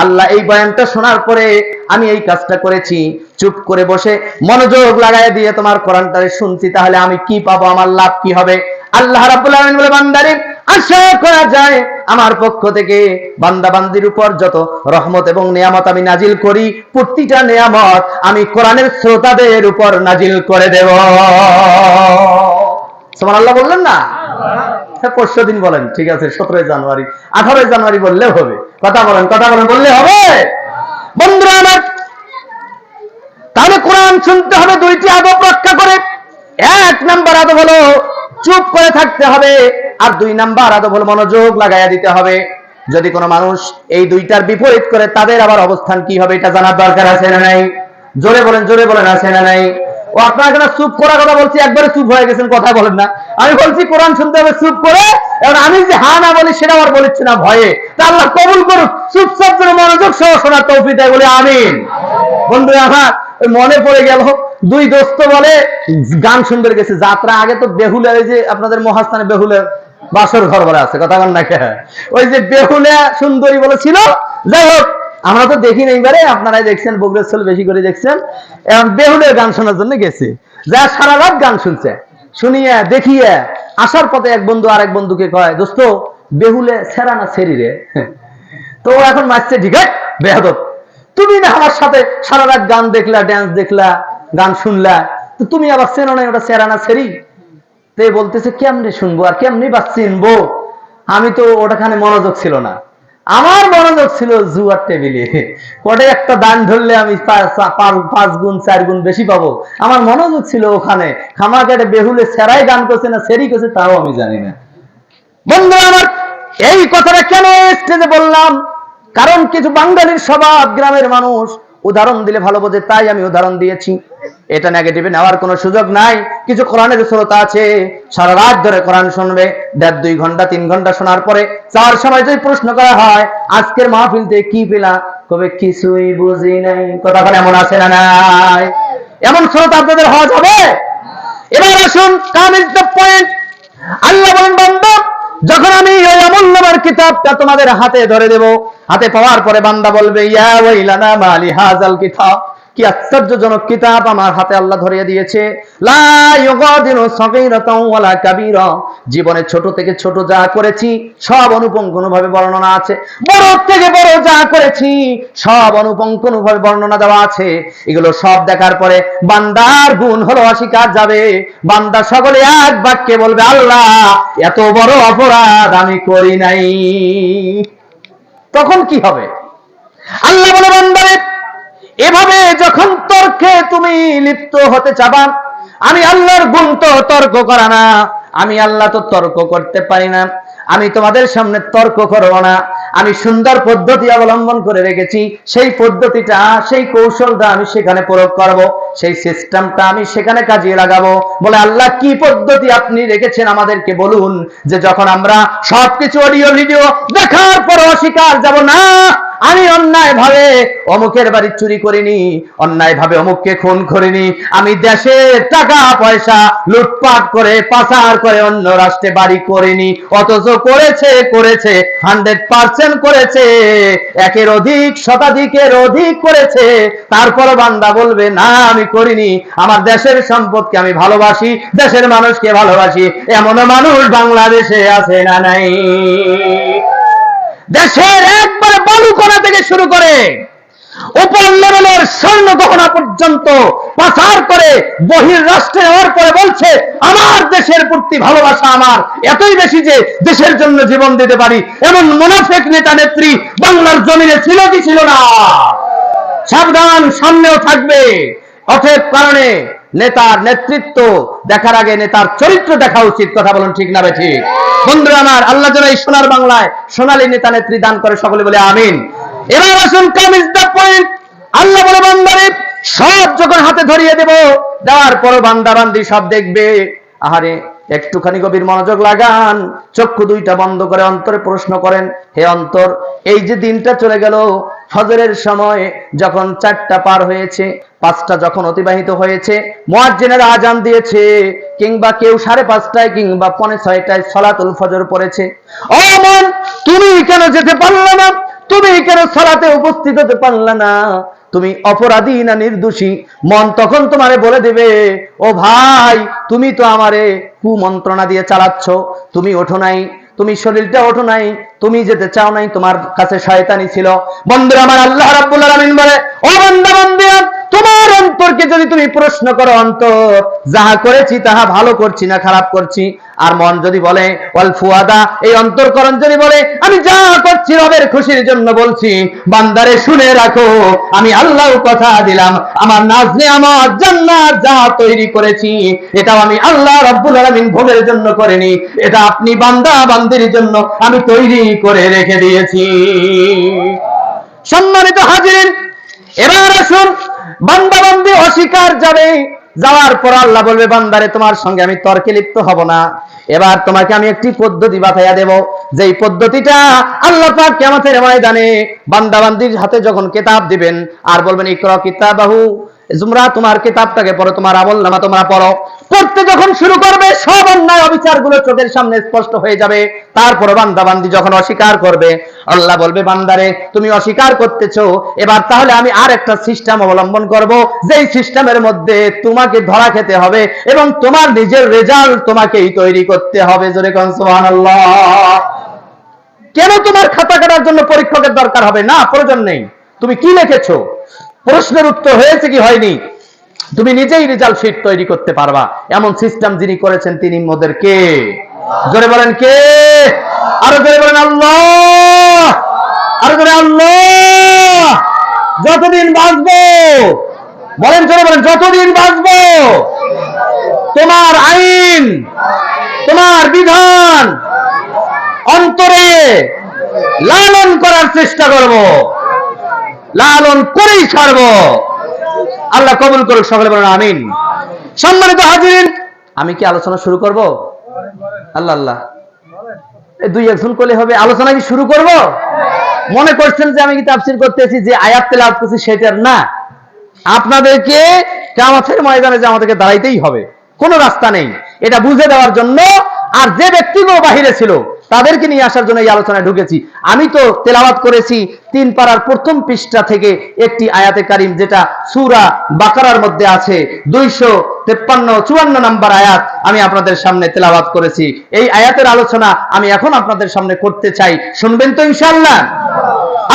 আল্লাহ এই বয়ানটা শোনার পরে আমি এই কাজটা করেছি, চুপ করে বসে মনোযোগ লাগায় দিয়ে তোমার কোরআনটারে শুনছি, তাহলে আমি কি পাবো, আমার লাভ কি হবে? আল্লাহ রাব্বুল আলামিন বলে, বান্দারে আশা করা যায় আমার পক্ষ থেকে বান্দা বান্দির উপর যত রহমত এবং নিয়ামত আমি নাজিল করি, প্রতিটা নিয়ামত আমি কোরআনের শ্রোতাদের উপর নাজিল করে দেব। সুবহানাল্লাহ বললেন না? পরশু দিন বলেন, ঠিক আছে 17 জানুয়ারি 18 জানুয়ারি বললে হবে। কথা বলেন বললে হবে। বন্ধুরা আমার, তাহলে কোরআন শুনতে হবে দুইটি আদব রক্ষা করে। এক নাম্বার আদব হলো চুপ করে থাকতে হবে, আর দুই নাম্বার আদব হলো মনোযোগ লাগাইয়া দিতে হবে। যদি কোনো মানুষ এই দুইটার বিপরীত করে, তাদের আবার অবস্থান কি হবে এটা জানার দরকার আছে না নাই? জোরে বলেন আছে না নাই? ও আপনার এখানে চুপ করার কথা বলছি, একবারে চুপ হয়ে গেছেন, কথা বলেন না। আমি বলছি কোরআন শুনতে হবে চুপ করে, এবার আমি যে হা না বলি সেটা আবার বলছি না ভয়ে। তা আল্লাহ কবুল করুক, চুপচাপ যেন মনোযোগ সহ শোনার তৌফিক দেয়, বলে আমিন। বন্ধুরা আমার, মনে পড়ে গেল দুই দোস্ত বলে গান শুনতে গেছে যাত্রা। আগে তো বেহুলা, ওই যে আপনাদের মহাস্থানে বেহুলা বাসর ঘর বলে আছে, কথা বল না, ওই যে বেহুলা সুন্দরী বলেছিল। যাই হোক, আমরা তো দেখি না, এইবারে আপনারাই দেখছেন, বগুড়ার ছেলে বেশি করে দেখছেন। এখন বেহুলের গান শোনার জন্য গেছে, যা সারা রাত গান শুনছে। শুনিয়ে দেখিয়ে আসার পথে এক বন্ধু আরেক বন্ধুকে কয়, দোস্ত বেহুলে সেরা না সেরি রে? তো এখন মারছে, ঠিক আছে বেয়াদব, তুমি না আমার সাথে সারা রাত গান দেখলা, ড্যান্স দেখলা, গান শুনলা, তো তুমি আবার চেনো না ওটা সেরা না সেরি? তো বলতেছে কেমনে শুনবো আর কেমনি বা চিনবো? আমি তো ওটাখানে মনোযোগ ছিল না, আমার মনোযোগ ছিল জুয়ার টেবিলে। ওটা একটা দান ধরলে আমি 5 গুণ 4 গুণ বেশি পাবো, আমার মনোযোগ ছিল ওখানে। খামাকাটে বেহুলে সেরাই গান করছে না সেরি করছে তাও আমি জানি না। বন্ধু আমার, এই কথাটা কেন স্টেজে বললাম? কারণ কিছু বাঙালির স্বভাব, গ্রামের মানুষ উদাহরণ দিলে ভালো বোঝে, তাই আমি উদাহরণ দিয়েছি। এটা নেগেটিভে নেওয়ার কোনো সুযোগ নাই। কিছু কোরআনের শ্রোতা আছে সারা রাত ধরে কোরআন শুনবে, 1.5 2 ঘন্টা 3 ঘন্টা শোনার পরে যাওয়ার সময় যদি প্রশ্ন করা হয় আজকের মাহফিলতে কি পেলা, কবে কিছুই বুঝি নাই। কথা বলে এমন আছে না নাই? এমন শ্রোতা আপনাদের হওয়া যাবে? এবার আসুন, কাম ইজ দ্য পয়েন্ট। আল্লাহ বলেন, বান্দা যখন আমি ওই আমূল্যবান কিতাবটা তোমাদের হাতে ধরে দেব, হাতে পাওয়ার পরে বান্দা বলবে, ইয়া ওয়াইলানা মালি হাযাল কিতাব, কি আশ্চর্যজনক কিতাব আমার হাতে আল্লাহ ধরিয়ে দিয়েছে। লা ইউগাদিরু সাগীরাতাও ওয়ালা কাবীরা, জীবনে ছোট থেকে ছোট যা করেছি সব অনুপঙ্খভাবে বর্ণনা আছে, বড় থেকে বড় যা করেছি সব অনুপঙ্খভাবে বর্ণনা দেওয়া আছে। এগুলো সব দেখার পরে বান্দার গুণ হলো অস্বীকার যাবে। বান্দা সকলে এক বাক্যে বলবে, আল্লাহ এত বড় অপরাধ আমি করি নাই। তখন কি হবে? আল্লাহ বলে, বান্দারে এভাবে যখন তর্কে তুমি লিপ্ত হতে চাবা, আমি আল্লাহর গুণ তো তর্ক করা না, আমি আল্লাহ তো তর্ক করতে পারি না, আমি তোমাদের সামনে তর্ক করব না। আমি সুন্দর পদ্ধতি অবলম্বন করে রেখেছি, সেই পদ্ধতিটা, সেই কৌশলটা আমি সেখানে প্রয়োগ করব, সেই সিস্টেমটা আমি সেখানে কাজে লাগাবো। বলে, আল্লাহ কি পদ্ধতি আপনি রেখেছেন আমাদেরকে বলুন, যে যখন আমরা সবকিছু অডিও ভিডিও দেখার পর অস্বীকার যাব না, আমি অন্যায় ভাবে অমুকের বাড়ি চুরি করিনি, অন্যায় ভাবে অমুককে খুন করিনি, আমি দেশের টাকা পয়সা লুটপাট করে পাচার করে অন্য রাষ্ট্রে বাড়ি করিনি, অথচ করেছে 100% করেছে, একের অধিক শতাধিকের অধিক করেছে। তারপর বান্দা বলবে, না আমি করিনি, আমার দেশের সম্পদকে আমি ভালোবাসি, দেশের মানুষকে ভালোবাসি। এমন মানুষ বাংলাদেশে আছে না নাই? দেশের একবারে বালুকণা থেকে শুরু করে উপর লেভেলের স্বর্ণ গহনা পর্যন্ত পাচার করে বহির রাষ্ট্রে নেওয়ার পরে বলছে, আমার দেশের প্রতি ভালোবাসা আমার এতই বেশি যে দেশের জন্য জীবন দিতে পারি। এমন মুনাফিক নেতা নেত্রী বাংলার জমিনে ছিল কি ছিল না? সাবধান, সামনেও থাকবে। অতএব কারণে নেতার নেতৃত্ব দেখার আগে নেতার চরিত্র দেখা উচিত। কথা বলুন ঠিক না ঠিক? বন্ধুরা আমার, আল্লাহ যেন এই সোনার বাংলায় সোনালী নেতা নেত্রী দান করে, সকলে বলে আমিন। এবার আসুন, কাম ইজ দ্য পয়েন্ট। আল্লাহ বলে বান্দারে সব যখন হাতে ধরিয়ে দেব, দেওয়ার পর বান্দা বান্দি সব দেখবে। আহারে, একটুখানি গভীর মনোযোগ লাগান, চক্ষু দুইটা বন্ধ করে অন্তরে প্রশ্ন করেন, হে অন্তর, এই যে দিনটা চলে গেল, ফজরের সময় যখন 4টা পার হয়েছে, 5টা যখন অতিবাহিত হয়েছে, মুয়াজ্জিনের আজান দিয়েছে, কিংবা কেউ 5:30টায় কিংবা 5:45টায় সালাতুল ফজর পড়েছে, ও মন, তুমি কেন যেতে পারলে না? তুমি কেন সালাতে উপস্থিত হতে পারলে না? তুমি অপরাধী না নির্দোষী? মন তখন তোমারে বলে দেবে, ও ভাই, তুমি তো আমারে কুমন্ত্রণা দিয়ে চালাচ্ছ, তুমি ওঠো নাই, তুমি শরীরটা ওঠো নাই, তুমি যেতে চাও নাই, তোমার কাছে শয়তানি ছিল। বন্ধুরা আমার, আল্লাহ রাব্বুল আলামিন বলে, ও বান্দা বান্দিয়া, তোমার অন্তরকে যদি তুমি প্রশ্ন করো, অন্তর, যাহা করেছি তাহা ভালো করছি না খারাপ করছি, আর মন যদি বলে ওয়াল ফুয়াদা, এই অন্তরকরণ যদি বলে আমি যা করছি রবের খুশির জন্য বলছি, বান্দারে শুনে রাখো, আমি আল্লাহ কথা দিলাম, আমার নাজনে আমার জান্নাত যা তৈরি করেছি, এটাও আমি আল্লাহ রাব্বুল আলামিন ভোগের জন্য করিনি, এটা আপনি বান্দা বান্দির জন্য আমি তৈরি করে রেখে দিয়েছি। সম্মানিত হাজিরিন, এবার আসুন, বান্দা বান্দি অস্বীকার যাবে, যাওয়ার পর আল্লাহ বলবে, বান্দারে তোমার সঙ্গে আমি তর্কে লিপ্ত হব না, এবার তোমাকে আমি একটি পদ্ধতি বাতাইয়া দেব, যেই পদ্ধতিটা আল্লাহ পাক কিয়ামতের ময়দানে বান্দা বান্দির হাতে যখন কিতাব দিবেন আর বলবেন, ইকরা কিতাবাহু, তোমরা তোমার কিতাবটাকে পড়ো, তোমার আমলনামা তোমরা পড়ো, পড়তে যখন শুরু করবে সব অন্যায় অবিচারগুলো চোখের সামনে স্পষ্ট হয়ে যাবে। তারপর বান্দা বান্দি যখন অস্বীকার করবে, আল্লাহ বলবে, বান্দারে তুমি অস্বীকার করতেছো, এবার তাহলে আমি আর একটা সিস্টেম অবলম্বন করব, যেই সিস্টেমের মধ্যে তোমাকে ধরা খেতে হবে এবং তোমার নিজের রেজাল্ট তোমাকেই তৈরি করতে হবে। জোরে কোন সুবহানাল্লাহ। কেন তোমার খাতা কাটার জন্য পরীক্ষকের দরকার হবে? না, প্রয়োজন নেই। তুমি কি লিখেছো, প্রশ্নের উত্তর হয়েছে কি হয়নি, তুমি নিজেই রেজাল্ট শিট তৈরি করতে পারবা। এমন সিস্টেম যিনি করেছেন তিনি মোদের কে? জোরে বলেন কে? আরো জোরে বলেন আল্লাহ, আরো জোরে আল্লাহ। যতদিন বাঁচবো, বলেন জোরে বলেন, যতদিন বাঁচবো তোমার আইন, তোমার বিধান অন্তরে লালন করার চেষ্টা করব, লালন করেই ছাড়ব। আল্লাহ কবুল করুক, সকলে বলেন আমিন। সম্মানিত হাজিরিন, আমি কি আলোচনা শুরু করব? আল্লাহ আল্লাহ, দুই একজন করলে হবে? আলোচনা কি শুরু করব? মনে করছেন যে আমি কি তাফসীর করতেছি, যে আয়াত তেলাওয়াত করছি সেটার না, আপনাদেরকে কিয়ামতের ময়দানে যে আমাদেরকে দাঁড়াইতেই হবে, কোনো রাস্তা নেই, এটা বুঝে দেওয়ার জন্য। আর যে ব্যক্তিগুলো বাহিরে ছিল তাদেরকে নিয়ে আসার জন্য এই আলোচনায় ঢুকেছি। আমি তো তেলাওয়াত করেছি 3 পারার প্রথম পৃষ্ঠা থেকে একটি আয়াতে কারিম, যেটা সূরা বাকারার মধ্যে আছে, 253-54 নম্বর আয়াত আমি আপনাদের সামনে তেলাওয়াত করেছি। এই আয়াতের আলোচনা আমি এখন আপনাদের সামনে করতে চাই, শুনবেন তো ইনশাআল্লাহ?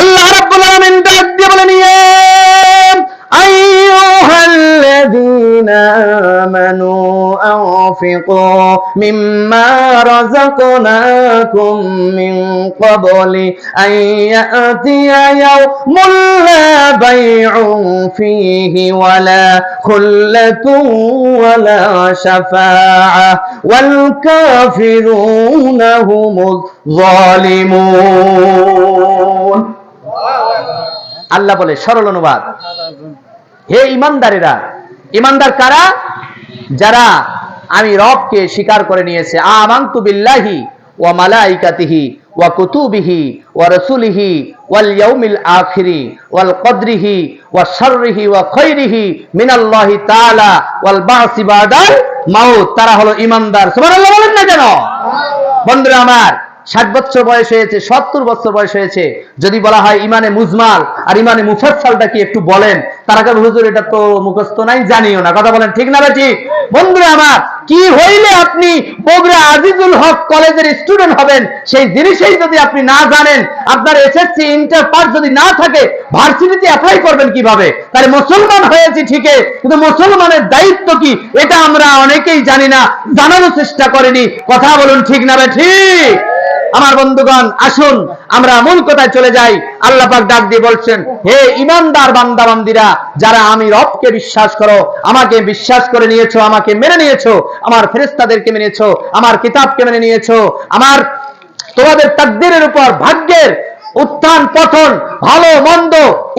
আল্লাহ রাব্বুল আলামিন ডাক দিয়ে বলেন, ইয়া আইয়ুহাল্লাযীনা আমানু আনফিকু মিম্মা রাযাকনাকুম মিন ক্বাবলি আন ইয়াতিয়া ইয়াওমুন লা বাইউন ফীহি ওয়ালা খুল্লাতুন ওয়ালা শাফাআহ ওয়াল কাফিরুনা হুমুয যালিমুন। আল্লাহ বলে, সরল অনুবাদ, হে ইমানদারেরা। ইমানদার কারা? যারা আমি রবকে স্বীকার করে নিয়েছে, আমানতু বিল্লাহি ওয়া মালাইকাতিহি ওয়া কুতুবিহি ওয়া রাসূলিহি ওয়াল ইয়াউমিল আখিরি ওয়াল কদরিহি ওয়া শাররিহি ওয়া খাইরিহি মিনাল্লাহি তাআলা ওয়াল বাসি বাদাল মাউত। তারা হলো ইমানদার। সুবহানাল্লাহ বলেন না কেন? বন্ধুরা আমার, 60 বছর বয়স হয়েছে, 70 বছর বয়স হয়েছে, যদি বলা হয় ইমানে মুজমাল আর ইমানে মুফাসসালটা কি একটু বলেন, তারা কেন হুজুর এটা তো মুখস্থ নাই, জানিও না। কথা বলেন ঠিক না ঠিক? বন্ধুরা আমার, কি হইলে আপনি বগুড়া আজিজুল হক কলেজের স্টুডেন্ট হবেন, সেই জিনিসই যদি আপনি না জানেন, আপনার এসএসসি ইন্টার পাস যদি না থাকে, ভার্সিটিতে অ্যাপ্লাই করবেন কিভাবে? তাহলে মুসলমান হয়েছি ঠিকই, কিন্তু মুসলমানের দায়িত্ব কি এটা আমরা অনেকেই জানি না, জানানোর চেষ্টা করিনি। কথা বলুন ঠিক না ঠিক? আমার বন্ধুগণ, আসুন আমরা মূল কথায় চলে যাই। আল্লাহ পাক ডাক দিয়ে বলছেন, হে ঈমানদার বান্দা বান্দীরা, যারা আমি রবকে বিশ্বাস করো, আমাকে বিশ্বাস করে নিয়েছো, আমাকে মেনে নিয়েছো, আমার ফেরেশতাদেরকে মেনেছো, আমার কিতাবকে মেনে নিয়েছো, আমার তোমাদের তাকদীরের উপর, ভাগ্যের উত্থান পতন, ভালো মন্দ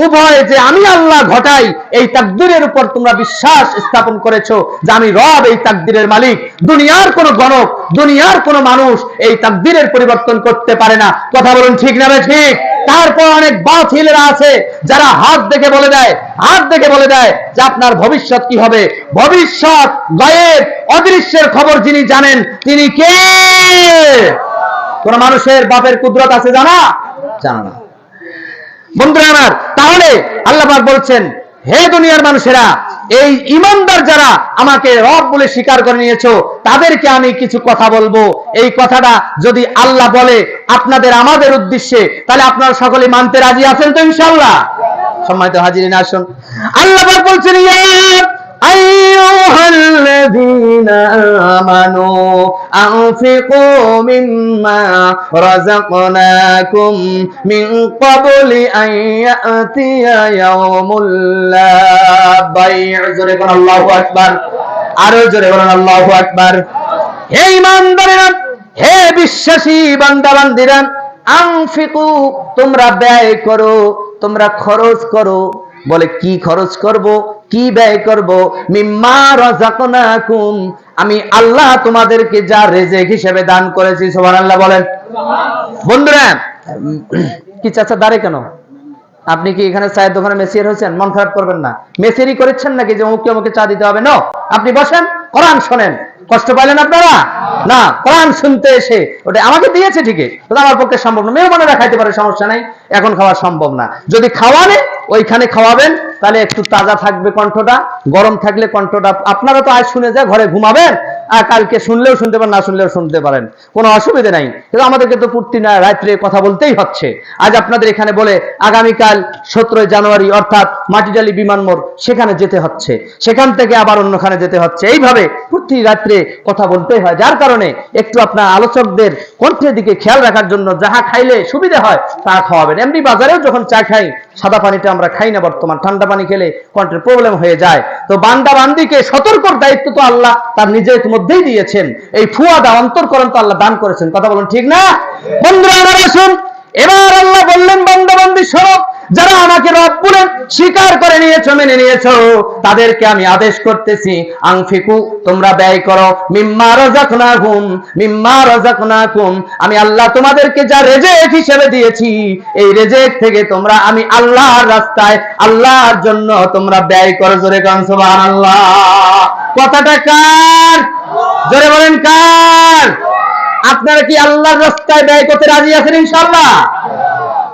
উভয় যে আমি আল্লাহ ঘটাই, এই তাকদীরের উপর তোমরা বিশ্বাস স্থাপন করেছো যে আমি রব, এই তাকদীরের মালিক। দুনিয়ার কোন গণক, দুনিয়ার কোন মানুষ এই তাকদীরের পরিবর্তন করতে পারে না। কথা বলুন ঠিক না ঠিক? তারপর অনেক বাতিলেরা আছে যারা হাত দেখে বলে দেয়, হাত দেখে বলে দেয় যে আপনার ভবিষ্যৎ কি হবে। ভবিষ্যৎ, গায়েব, অদৃশ্যের খবর যিনি জানেন তিনি কে? কোন মানুষের বাপের কুদরত আছে জানা? জানা না। বন্ধুরা আমার, তাহলে আল্লাহ পাক বলছেন, হে দুনিয়ার মানুষেরা, এই ঈমানদার যারা আমাকে রব বলে স্বীকার করে নিয়েছো, তাদেরকে আমি কিছু কথা বলবো। এই কথাটা যদি আল্লাহ বলে আপনাদের আমাদের উদ্দেশ্যে, তাহলে আপনারা সকলে মানতে রাজি আছেন তো ইনশাআল্লাহ? সম্মানিত হাজিরিন, আসুন। আল্লাহ পাক বলছেন, ইয়া আইয়ুহাল্লাযীনা আমানু আনফিকু মিম্মা রাযাকনাকুম মিন ক্বাবলি আন ইয়াতিয়া ইয়াউমুল লা বাই'উ। জোরে বলুন আল্লাহু আকবার। আরো জোরে বলুন আল্লাহু আকবার। হে ঈমানদারেরা, হে বিশ্বাসী বান্দা বান্দীরা, আনফিকু, তোমরা ব্যয় করো, তোমরা খরচ করো। বলে কি খরচ করব, কি ব্যয় করব? মিম্মা রাযাকনাকুম, আমি আল্লাহ তোমাদেরকে যা রিজিক হিসেবে দান করেছি। সুবহানাল্লাহ বলেন। বন্ধুরা, কি চাচা দাঁড়ে কেন? আপনি কি এখানে চায়ের দোকানে মেসিয়ার হয়েছেন? মন খারাপ করবেন না। মেসিয়ারি করেছেন নাকি যে অমুককে অমুকে চা দিতে হবে? না, আপনি বসেন, কোরআন শোনেন। কষ্ট পাইলেন আপনারা? না, কোরআন শুনতে এসে ওটা আমাকে দিয়েছে ঠিকই, ওটা আমার পক্ষে সম্ভব না। মেহমানেরা খাইতে পারে, সমস্যা নাই, এখন খাওয়া সম্ভব না। যদি খাওয়ানে ওইখানে খাওয়াবেন, তাহলে একটু তাজা থাকবে কণ্ঠটা, গরম থাকলে কণ্ঠটা। আপনারা তো আজ শুনে যায় ঘরে ঘুমাবেন, আর কালকে শুনলেও শুনতে পারেন, না শুনলেও শুনতে পারেন, কোনো অসুবিধা নাই। কিন্তু আমাদেরকে তো প্রতি না রাত্রে কথা বলতেই হচ্ছে। আজ আপনাদের এখানে বলে আগামীকাল 17 জানুয়ারি অর্থাৎ মাটিডালি বিমানবন্দর, সেখানে যেতে হচ্ছে, সেখান থেকে আবার অন্যখানে যেতে হচ্ছে। এইভাবে প্রতি রাত্রে কথা বলতেই হয়, যার কারণে একটু আপনার আলোচকদের কণ্ঠের দিকে খেয়াল রাখার জন্য যাহা খাইলে সুবিধা হয় তা খাওয়াবেন। এমনি বাজারেও যখন চা খাই, সাদা পানিটা আমরা খাই না বর্তমান, ঠান্ডা পানি খেলে কণ্ঠের প্রবলেম হয়ে যায়। তো বান্দা বান্দিকে সতর্কর দায়িত্ব তো আল্লাহ তার নিজের মধ্যেই দিয়েছেন। এই ফুয়াদা অন্তরকরণ তো আল্লাহ দান করেছেন। কথা বলুন ঠিক না? বন্ধুরা আমার, আসুন এবার আল্লাহ বললেন, বান্দা বান্দি শোনো, যারা আমাকে রব বলে স্বীকার করে নিয়েছো, মেনে নিয়েছো, তাদেরকে আমি আদেশ করতেছি, আনফিকু, তোমরা ব্যয় করো, মিম্মা রাযাকনাকুম, মিম্মা রাযাকনাকুম, আমি আল্লাহ তোমাদেরকে যা রিজিক হিসেবে দিয়েছি, এই রিজিক থেকে তোমরা আমি আল্লাহর রাস্তায়, আল্লাহর জন্য তোমরা ব্যয় করো। জোরে কান সুবহানাল্লাহ। কথাটা কার? জোরে বলেন কার? আপনারা কি আল্লাহর রাস্তায় ব্যয় করতে রাজি আছেন ইনশাআল্লাহ?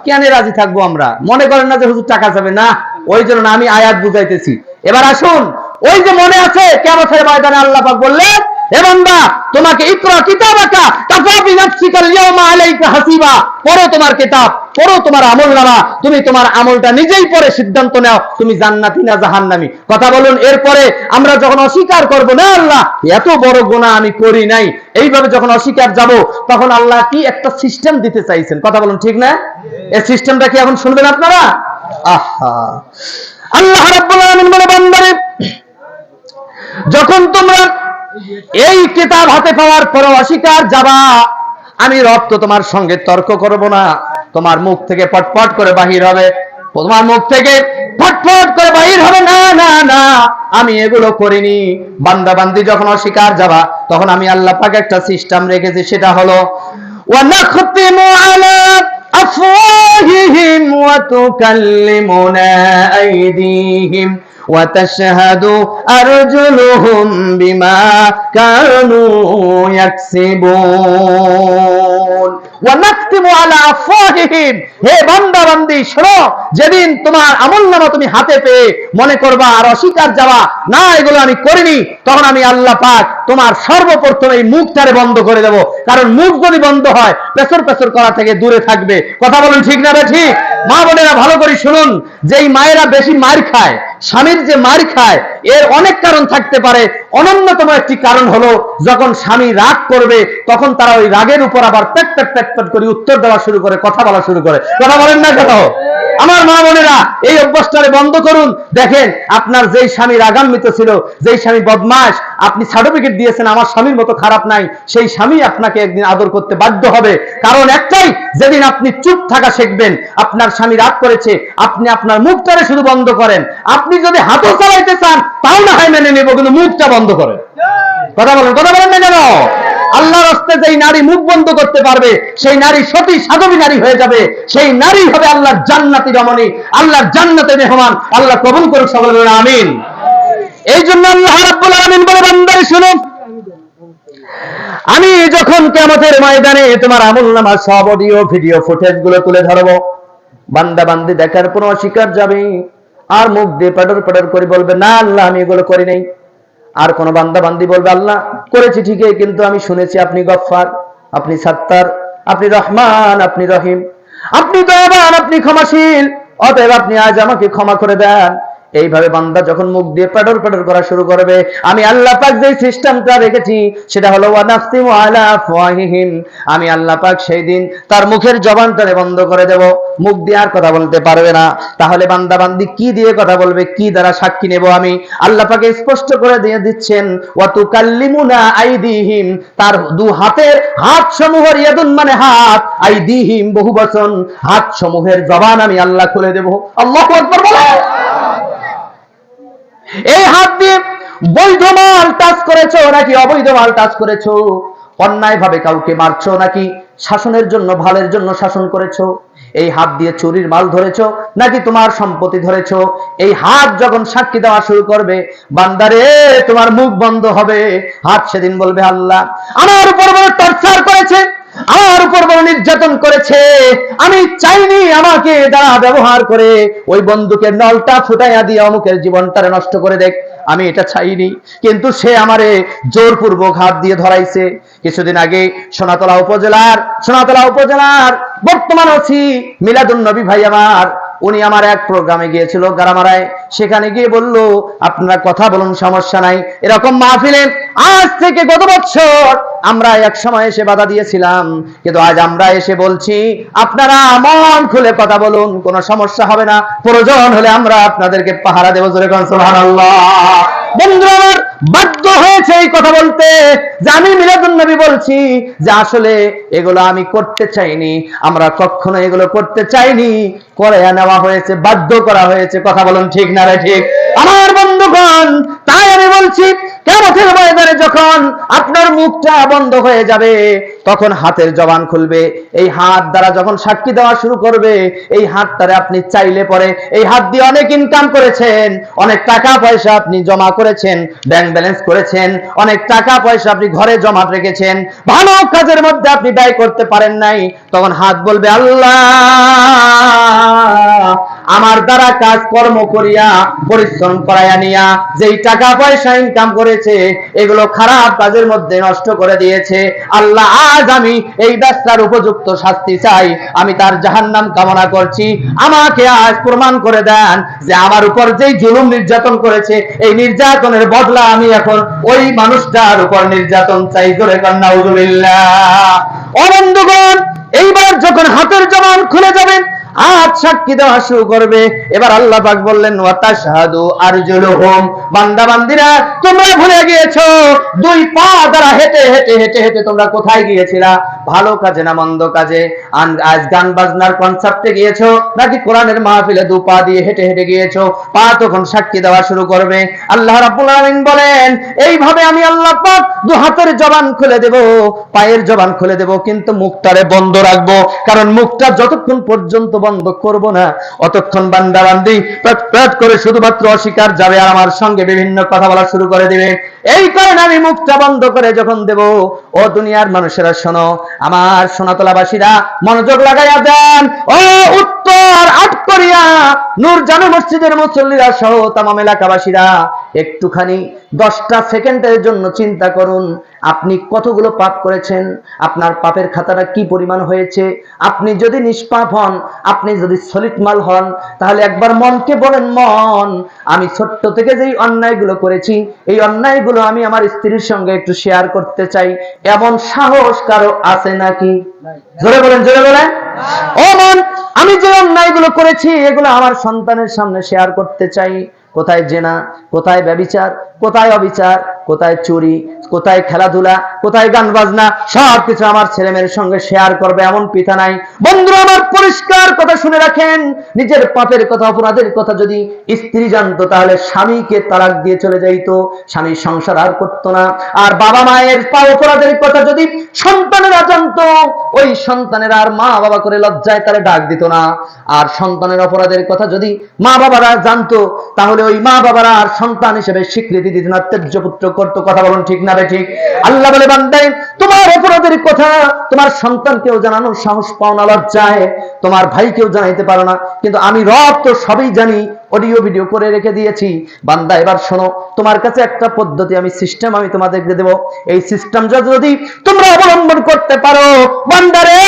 কেন রাজি থাকবো আমরা? মনে করেন না যে হুজুর টাকা যাবে না, ওই জন্য আমি আয়াত বুঝাইতেছি। এবার আসুন, ওই যে মনে আছে কিয়ামতের ময়দানে আল্লাহ পাক বললেন, হে বান্দা, তোমাকে ইকরা কিতাবাকা কাফা বিনাফসিকাল ইয়াওমা আলাইকা হাসিবা, পড়ো তোমার কিতাব, পড়ো তোমার আমলনামা, তুমি তোমার আমলটা নিজেই পড়ে সিদ্ধান্ত নাও তুমি জান্নাতি না জাহান্নামী। কথা বলুন। এরপরে আমরা যখন অস্বীকার করব, না আল্লাহ এত বড় গুনাহ আমি করি নাই, এইভাবে যখন অস্বীকার যাব, তখন আল্লাহ কি একটা সিস্টেম দিতে চাইছেন। কথা বলুন ঠিক না? এই সিস্টেমটা কি এখন শুনবেন আপনারা? আহা, আল্লাহ রাব্বুল আলামিন বলে, বান্দারে, যখন তোমরা এই কিতাব হাতে পাওয়ার পর অস্বীকার যাবা, আমি রব তো তোমার সঙ্গে তর্ক করব না, তোমার মুখ থেকে পটপট করে বাহির হবে, তোমার মুখ থেকে ফটফট করে বাহির হবে, না না না, আমি এগুলো করিনি। বান্দা বান্দি যখন অস্বীকার যাবা, তখন আমি আল্লাহ পাক একটা সিস্টেম রেখেছি, সেটা হলো ওয়া নাখতিমু আলা আফওয়াহিহিম ওয়া তুকাল্লিমুনা আইদিহিম ওয়া তাশহাদু আরজুলুহুম বিমা কানু ইয়াকসিবুন। ওয়া নাখতিমু আলা আফওয়াহিহিম, হে বান্দা বান্দি শোনো, যেদিন তোমার আমলনামা তুমি হাতে পেয়ে মনে করবা আর অস্বীকার যাবা, না এগুলো আমি করিনি, তখন আমি আল্লাহ পাক তোমার সর্বপ্রথম এই মুখটারে বন্ধ করে দেব। কারণ মুখ যদি বন্ধ হয়, পেছর পেছর করা থেকে দূরে থাকবে। কথা বলুন ঠিক না? ঠিক। মা বোনেরা ভালো করে শুনুন, যেই মায়েরা বেশি মার খায় স্বামীর যে মার খায় এর অনেক কারণ থাকতে পারে। অন্যতম একটি কারণ হলো যখন স্বামী রাগ করবে তখন তারা ওই রাগের উপর আবার প্যাট প্যাট প্যাট প্যাট করে উত্তর দেওয়া শুরু করে, কথা বলা শুরু করে। কথা বলেন না কেন? আমার মা বোনেরা, এই অভ্যাসটারে বন্ধ করুন। দেখেন, আপনার যেই স্বামী রাগান্বিত ছিল, যেই স্বামী বদমাশ, আপনি সার্টিফিকেট দিয়েছেন আমার স্বামীর মতো খারাপ নাই, সেই স্বামী আপনাকে একদিন আদর করতে বাধ্য হবে। কারণ একটাই, যেদিন আপনি চুপ থাকা শিখবেন, আপনার স্বামী রাগ করেছে, আপনি আপনার মুখটারে শুধু বন্ধ করেন। আপনি যদি হাতও চালাইতে চান তাও না হয় মেনে নেব, কিন্তু মুখটা বন্ধ করেন। কথা বলেন, কথা বলেন না কেন? আল্লাহর রাস্তায় যেই নারী মুখ বন্ধ করতে পারবে সেই নারী সতী সাধবী নারী হয়ে যাবে। সেই নারী হবে আল্লাহর জান্নাতি রমণী, আল্লাহর জান্নাতে মেহমান। আল্লাহ কবুল করুক, সকলে বলেন আমিন। এই জন্য আল্লাহ রাব্বুল আলামিন বলে, বান্দারে শুনো, আমি যখন কিয়ামতের ময়দানে তোমার আমলনামার সব অডিও ভিডিও ফুটেজ গুলো তুলে ধরবো, বান্দা বান্দি দেখার পর অস্বীকার যাবে আর মুখ দিয়ে পাডর পাডর করে বলবে, না আল্লাহ আমি এগুলো করি নাই। আর কোন বান্দা বান্দি বলবে, আল্লাহ করেছি ঠিকই, কিন্তু আমি শুনেছি আপনি গফফার, আপনি সাত্তার, আপনি রহমান, আপনি রহিম, আপনি দয়াবান, আপনি ক্ষমাশীল, অতএব আপনি আজ আমাকে ক্ষমা করে দেন। এইভাবে বান্দা যখন মুখ দিয়ে পাডর পাডর করা শুরু করবে, আমি আল্লাহ পাক যে সিস্টেমটা রেখেছি সেটা হলো ওয়ানাফতিমু আলা আফওয়াহিহিম, আমি আল্লাহ পাক সেই দিন তার মুখের জবানটারে বন্ধ করে দেব, মুখ দিয়ে আর কথা বলতে পারবে না। তাহলে বান্দা বান্দি কি দিয়ে কথা বলবে, কি দ্বারা সাক্ষী নেব? আমি আল্লাহ পাকে স্পষ্ট করে দিয়ে দিচ্ছেন, ওয়া তুকাল্লিমুনা আইদিহিম, তার দু হাতের হাত সমূহের, ইয়াদুন মানে হাত, আইদিহিম বহুবচন, হাত সমূহের জবান আমি আল্লাহ খুলে দেব। আল্লাহু আকবার বলে। এই হাত দিয়ে বৈধ মাল টাচ করেছো নাকি অবৈধ মাল টাচ করেছো? অন্যায় ভাবে কাউকে মারছো নাকি শাসনের জন্য, ভালের জন্য শাসন করেছো? এই হাত দিয়ে চুরির মাল ধরেছো নাকি তোমার সম্পত্তি ধরেছো? এই হাত যখন সাক্ষী দেওয়া শুরু করবে, বান্দারে তোমার মুখ বন্ধ হবে। হাত সেদিন বলবে, আল্লাহ আমার উপর বড় টর্চার করেছে, আমার উপর বড় নির্যাতন করেছে, আমি চাইনি আমাকে দ্বারা ব্যবহার করে ওই বন্দুকের নলটা ফুটাইয়া দিয়ে অমুকের জীবনটারে নষ্ট করে দেখ, আমি এটা চাইনি, কিন্তু সে আমারে জোরপূর্বক হাত দিয়ে ধরাইছে। কিছুদিন আগে সোনাতলা উপজেলার বর্তমান ওসি মিলাদুন নবী ভাই আমার, উনি আমার এক প্রোগ্রামে গিয়েছিল গারামারায়, সেখানে গিয়ে বলল, আপনারা কথা বলুন, সমস্যা নাই। এরকম মাহফিলে আজ থেকে গত বছর আমরা এক সময় এসে বাধা দিয়েছিলাম, কিন্তু আজ আমরা এসে বলছি আপনারা মন খুলে কথা বলুন, কোনো সমস্যা হবে না, প্রয়োজন হলে আমরা আপনাদেরকে পাহারা দেব। জোরে কোন সুবহানাল্লাহ। বন্ধুরা আমার, বাধ্য হয়েছে এই কথা বলতে যে আমি মিলাদুন নবী বলছি যে আসলে এগুলো আমি করতে চাইনি, আমরা কখনো এগুলো করতে চাইনি, করে নেওয়া হয়েছে, বাধ্য করা হয়েছে। কথা বলুন ঠিক না রে ঠিক? আমার বন্ধুগণ, তাই আমি বলছি, কিয়ামতের ময়দানে যখন আপনার মুখটা বন্ধ হয়ে যাবে তখন হাতের জবান খুলবে। এই হাত দ্বারা যখন সাক্ষী দেওয়া শুরু করবে, এই হাতটারে আপনি চাইলে পরে এই হাত দিয়ে অনেক ইনকাম করেছেন, অনেক টাকা পয়সা আপনি জমা করেছেন, ব্যাংক ব্যালেন্স করেছেন, অনেক টাকা পয়সা আপনি ঘরে জমা রেখেছেন, ভালো কাজের মধ্যে আপনি ব্যয় করতে পারেন নাই। তখন হাত বলবে, আল্লাহ আমার দ্বারা কাজ কর্ম করিয়া পরিশ্রম করাইয়া নিয়া যেই টাকা পয়সা ইনকাম করেছে এগুলো খারাপ কাজের মধ্যে নষ্ট করে দিয়েছে। আল্লাহ আজ আমি এই ব্যবসার উপযুক্ত শাস্তি চাই, আমি তার জাহান্নাম কামনা করছি। আমাকে আজ প্রমাণ করে দেন যে আমার উপর যেই জুলুম নির্যাতন করেছে এই নির্যাতনের বদলা আমি এখন ওই মানুষটার উপর নির্যাতন চাই। জোরে কান নাউযুবিল্লাহ। ও বন্ধুগণ, এইবার যখন হাতের জবান খুলে যাবে, আজ সাক্ষী দেওয়া শুরু করবে, এবার আল্লাহ পাক বললেন, ওয়া তাশহাদু আরজুলুহুম, বান্দা বান্দিরা তোমরা ভুলে গিয়েছো দুই পা দ্বারা হেঁটে হেঁটে হেঁটে হেঁটে তোমরা কোথায় গিয়েছিলা? ভালো কাজে না মন্দ কাজে? আজ গান বাজনার কনসার্টে গিয়েছো নাকি কোরআনের মাহফিলে দু পা দিয়ে হেঁটে হেঁটে গিয়েছো? পা তখন সাক্ষী দেওয়া শুরু করবে। আল্লাহ রাব্বুল আলামিন বলেন, এইভাবে আমি আল্লাহ পাক দু হাতের জবান খুলে দেব, পায়ের জবান খুলে দেব, কিন্তু মুখটারে বন্ধ রাখবো। কারণ মুখটা যতক্ষণ পর্যন্ত বন্ধ করব না অতক্ষণ বান্দা বান্দি প্যাট করে শুধুমাত্র অস্বীকার যাবে আর আমার সঙ্গে বিভিন্ন কথা বলা শুরু করে দিবে। এই কারণে আমি মুখটা বন্ধ করে যখন দেব, ও দুনিয়ার মানুষেরা শোনো, আমার সোনাতলাবাসীরা মনোযোগ লাগাইয়া দেন, ও উত্তর আটকরিয়া নূর জামে মসজিদের মুসল্লিরা সহ তামাম এলাকাবাসীরা, একটুখানি 10টা সেকেন্ডের জন্য চিন্তা করুন, আপনি কতগুলো পাপ করেছেন, আপনার পাপের খাতাটা কি পরিমাণ হয়েছে। আপনি যদি নিষ্পাপ হন, আপনি যদি সলিড মাল হন, তাহলে একবার মনকে বলেন, মন, আমি ছোট্ট থেকে যেই অন্যায়গুলো করেছি, এই অন্যায়গুলো আমি আমার স্ত্রীর সঙ্গে একটু শেয়ার করতে চাই, এমন সাহস কারো আছে নাকি? জোরে বলেন, জোরে বলেন। ও মন, আমি যে অন্যায়গুলো করেছি এগুলো আমার সন্তানের সামনে শেয়ার করতে চাই। কোথায় জেনা, কোথায় ব্যভিচার, কোথায় অবিচার, কোথায় চুরি, কোথায় খেলাধুলা, কোথায় গান বাজনা, সবকিছু আমার ছেলে মেয়ের সঙ্গে শেয়ার করবে এমন পিতা নাই। বন্ধুরা আমার, পরিষ্কার কথা শুনে রাখেন, নিজের পাপের কথা, অপরাধের কথা যদি স্ত্রী জানতো তাহলে স্বামীকে তালাক দিয়ে চলে যাইতো, স্বামী সংসার আর করতো না। আর বাবা মায়ের অপরাধের কথা যদি সন্তানেরা জানতো, ওই সন্তানেরা আর মা বাবা করে লজ্জায় তারে ডাক দিত না। আর সন্তানের অপরাধের কথা যদি মা বাবারা জানতো, তাহলে ওই মা বাবারা আর সন্তান হিসেবে স্বীকৃতি দিত না, ত্যায্য পুত্র করতো। কথা বলুন ঠিক না বে ঠিক? আল্লাহ বলে, বান্দাই, তোমার অপরাধের কথা তোমার সন্তানকেও জানানোর সাহস পাও না, লজ্জায় তোমার ভাইকেও জানাইতে পারো না, কিন্তু আমি রব তো সবই জানি, অডিও ভিডিও করে রেখে দিয়েছি। বান্দা এবার শোনো, তোমার কাছে একটা পদ্ধতি, আমি সিস্টেম আমি তোমাদেরকে দেব। এই সিস্টেম যদি তোমরা অবলম্বন করতে পারো, বান্দারে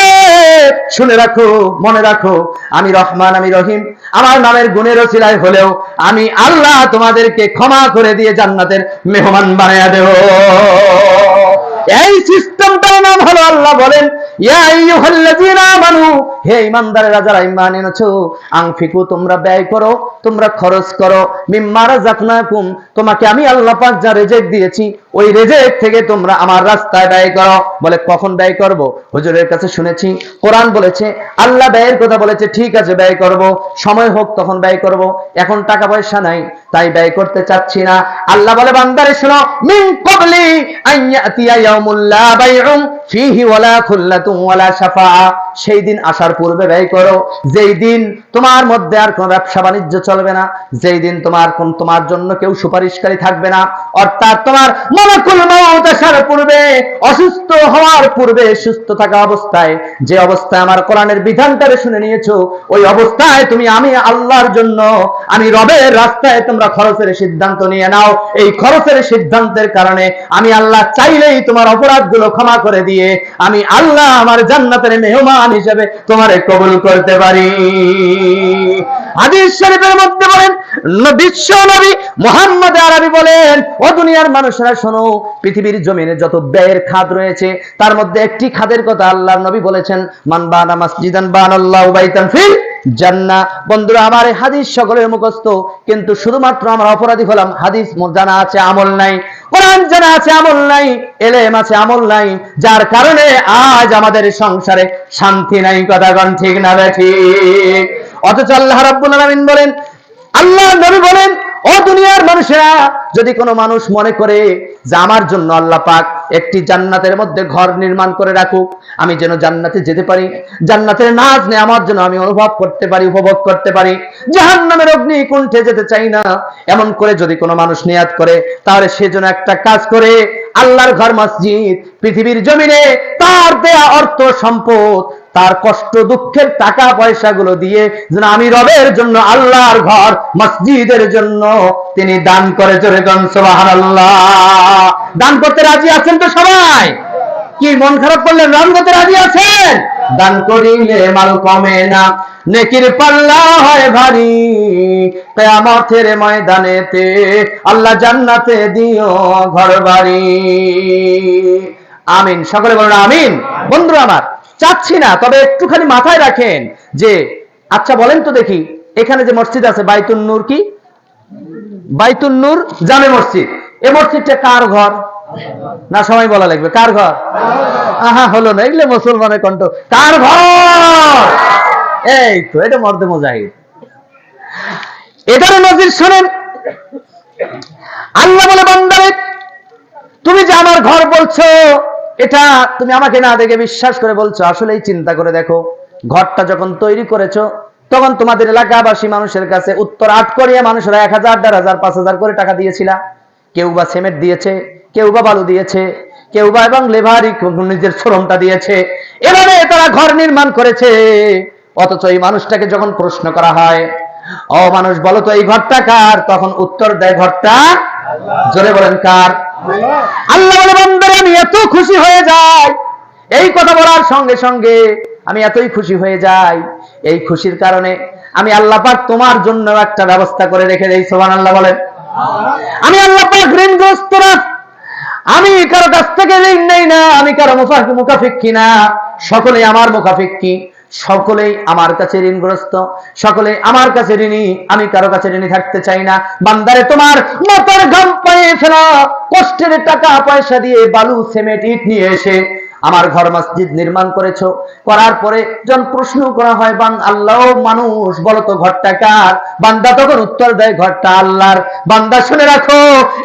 শুনে রাখো, মনে রাখো, আমি রহমান, আমি রহিম, আমার নামের গুণের ওসিলায় হলেও আমি আল্লাহ তোমাদেরকে ক্ষমা করে দিয়ে জান্নাতের মেহমান বানায়া দেব। এই সিস্টেমটার নাম হলো, আল্লাহ বলেন, ইয়া আইয়ুহাল্লাযীনা আমানু, হে ঈমানদারেরা যারা ঈমান এনেছো, আনফিকু, তোমরা ব্যয় করো, তোমরা খরচ করো, মিম্মা রাযাকনাকুম, তোমাকে আমি আল্লাহ পাক যা রিজিক দিয়েছি ওই রিজিক থেকে তোমরা আমার রাস্তায় ব্যয় করো। বলে কখন ব্যয় করব? হুজুরের কাছে শুনেছি, কোরআন বলেছে, আল্লাহ ব্যয়ের কথা বলেছে, ঠিক আছে ব্যয় করব, সময় হোক তখন ব্যয় করব, এখন টাকা পয়সা নাই তাই ব্যয় করতে চাচ্ছি না। আল্লাহ বলে, বান্দারে শোনো, মিন ক্বাবলি আন ইয়াতিয়া ইয়াউমুল লা বাইউন ফীহি ওয়ালা খুল্লাতুন ওয়ালা শাফাআ, সেই দিন আসার পূর্বে ব্যয় করো যেই দিন তোমার মধ্যে আর কোনো ব্যবসা বাণিজ্য চলবে না, যেই দিন তোমার জন্য কেউ সুপারিশকারী থাকবে না। অর্থাৎ তোমার মালাকুল মউত আসার পূর্বে, অসুস্থ হওয়ার পূর্বে, সুস্থ থাকা অবস্থায়, যে অবস্থায় আমার কোরআনের বিধানটারে শুনে নিয়েছো, ওই অবস্থায় তুমি আমি আল্লাহর জন্য, আমি রবের রাস্তায় তোমরা খরচের সিদ্ধান্ত নিয়ে নাও। এই খরচের সিদ্ধান্তের কারণে আমি আল্লাহ চাইলেই তোমার অপরাধগুলো ক্ষমা করে দিয়ে আমি আল্লাহ আমার জান্নাতের মেহমান হিসেবে তোমারে কবুল করতে পারি। হাদিস শরীফের মধ্যে বলেন, বিশ্ব নবী মুহাম্মদ আরবি বলেন, ও দুনিয়ার মানুষেরা শোনো, পৃথিবীর জমিনে যত ব্যয়ের খাত রয়েছে তার মধ্যে একটি খাতের কথা আল্লাহর নবী বলেছেন, মান বানা মাসজিদান বানাল্লাহু বাইতান ফিল জান্নাহ। বন্ধুরা আমার, এই হাদিস সকলের মুখস্থ, কিন্তু শুধুমাত্র আমরা অপরাধী হলাম, হাদিস জানা আছে আমল নাই, কোরআন জানা আছে আমল নাই, ইলম আছে আমল নাই, যার কারণে আজ আমাদের সংসারে শান্তি নাই। কথা কোন ঠিক না ঠিক? অথচ আল্লাহ রাব্বুল আলামিন বলেন, আল্লাহ নবী বলেন, ও দুনিয়ার মানুষেরা, যদি কোনো মানুষ মনে করে যে আমার জন্য আল্লাহ পাক একটি জান্নাতের মধ্যে ঘর নির্মাণ করে রাখুক, আমি যেন জান্নাতে যেতে পারি, জান্নাতের নাজ নেয়ামত যেন আমি অনুভব করতে পারি, উপভোগ করতে পারি, জাহান্নামের অগ্নিকুণ্ঠে যেতে চাই না, এমন করে যদি কোনো মানুষ নিয়াত করে, তাহলে সে যেন একটা কাজ করে, আল্লাহর ঘর মসজিদ পৃথিবীর জমিনে তার দেয়া অর্থ সম্পদ, তার কষ্ট দুঃখের টাকা পয়সাগুলো দিয়ে যেন আমি রবের জন্য আল্লাহর ঘর মসজিদের জন্য তিনি দান করে চলে গেলেন। সুবহানাল্লাহ। দান করতে রাজি আছেন তো সবাই? কি মন খারাপ করলেন? দান করতে রাজি আছেন? দান করিলে মাল কমে না, নেকির পাল্লা হয় ভারী, কিয়ামতের ময়দানেতে আল্লাহ জান্নাতে দিও ঘর বাড়ি। আমিন। সকলে বলুন আমিন। বন্ধুরা আমার, চাচ্ছি না, তবে একটুখানি মাথায় রাখেন যে, আচ্ছা বলেন তো দেখি, এখানে যে মসজিদ আছে বাইতুন নূর, কি বাইতুন নূর জামে মসজিদ, এই মসজিদটা কার ঘর? না সবাই বলা লাগবে, কার ঘর? আহা, হলো না, এগুলো মুসলমানের কণ্ঠ, কার ঘর? এই তো, এটা মর্দে মুজাহিদ। এটার নজির শোনেন, আল্লাহ বলে, বান্দারে তুমি যে আমার ঘর বলছো, এটা তুমি আমাকে না দেখে বিশ্বাস করে বলছো, আসলেই চিন্তা করে দেখো, ঘরটা যখন তৈরি করেছো তখন তোমাদের এলাকাবাসী মানুষের কাছে, উত্তর আটকরিয়া মানুষেরা 1000, 1500, 5000 করে টাকা দিয়েছিল। কেউ বা সিমেন্ট দিয়েছে, কেউ বা বালু দিয়েছে, কেউ বা এবং লেভারি নিজের শ্রমটা দিয়েছে, এভাবে তারা ঘর নির্মাণ করেছে। অথচ এই মানুষটাকে যখন প্রশ্ন করা হয়, ও মানুষ বলো তো এই ঘরটা কার, তখন উত্তর দেয় ঘরটা জোরে বলেন কার? আল্লাহ বলে বান্দারা আমি এত খুশি হয়ে যাই, এই কথা বলার সঙ্গে সঙ্গে আমি এতই খুশি হয়ে যাই, এই খুশির কারণে আমি আল্লাহ পাক তোমার জন্য একটা ব্যবস্থা করে রেখে দেই। সুবহানাল্লাহ বলেন। আমি আল্লাহ পাক ঋণগ্রস্ত না, আমি কারো কাছ থেকে ঋণ নেই না, আমি কারো মুখাফিক্ষি না, সকলেই আমার মুখাফিক্ষি, সকলেই আমার কাছে ঋণগ্রস্ত, সকলেই আমার কাছে ঋণী, আমি কারো কাছে ঋণী থাকতে চাই না। বান্দারে তোমার মাথার ঘাম পায়ে ফেলা কষ্টের টাকা পয়সা দিয়ে বালু সিমেন্ট ইট নিয়ে এসে আমার ঘর মসজিদ নির্মাণ করেছো, করার পরে যখন প্রশ্ন করা হয় আল্লাহ মানুষ বলো তো ঘরটা কার, বান্দা তখন উত্তর দেয় ঘরটা আল্লাহর। বান্দা শুনে রাখো,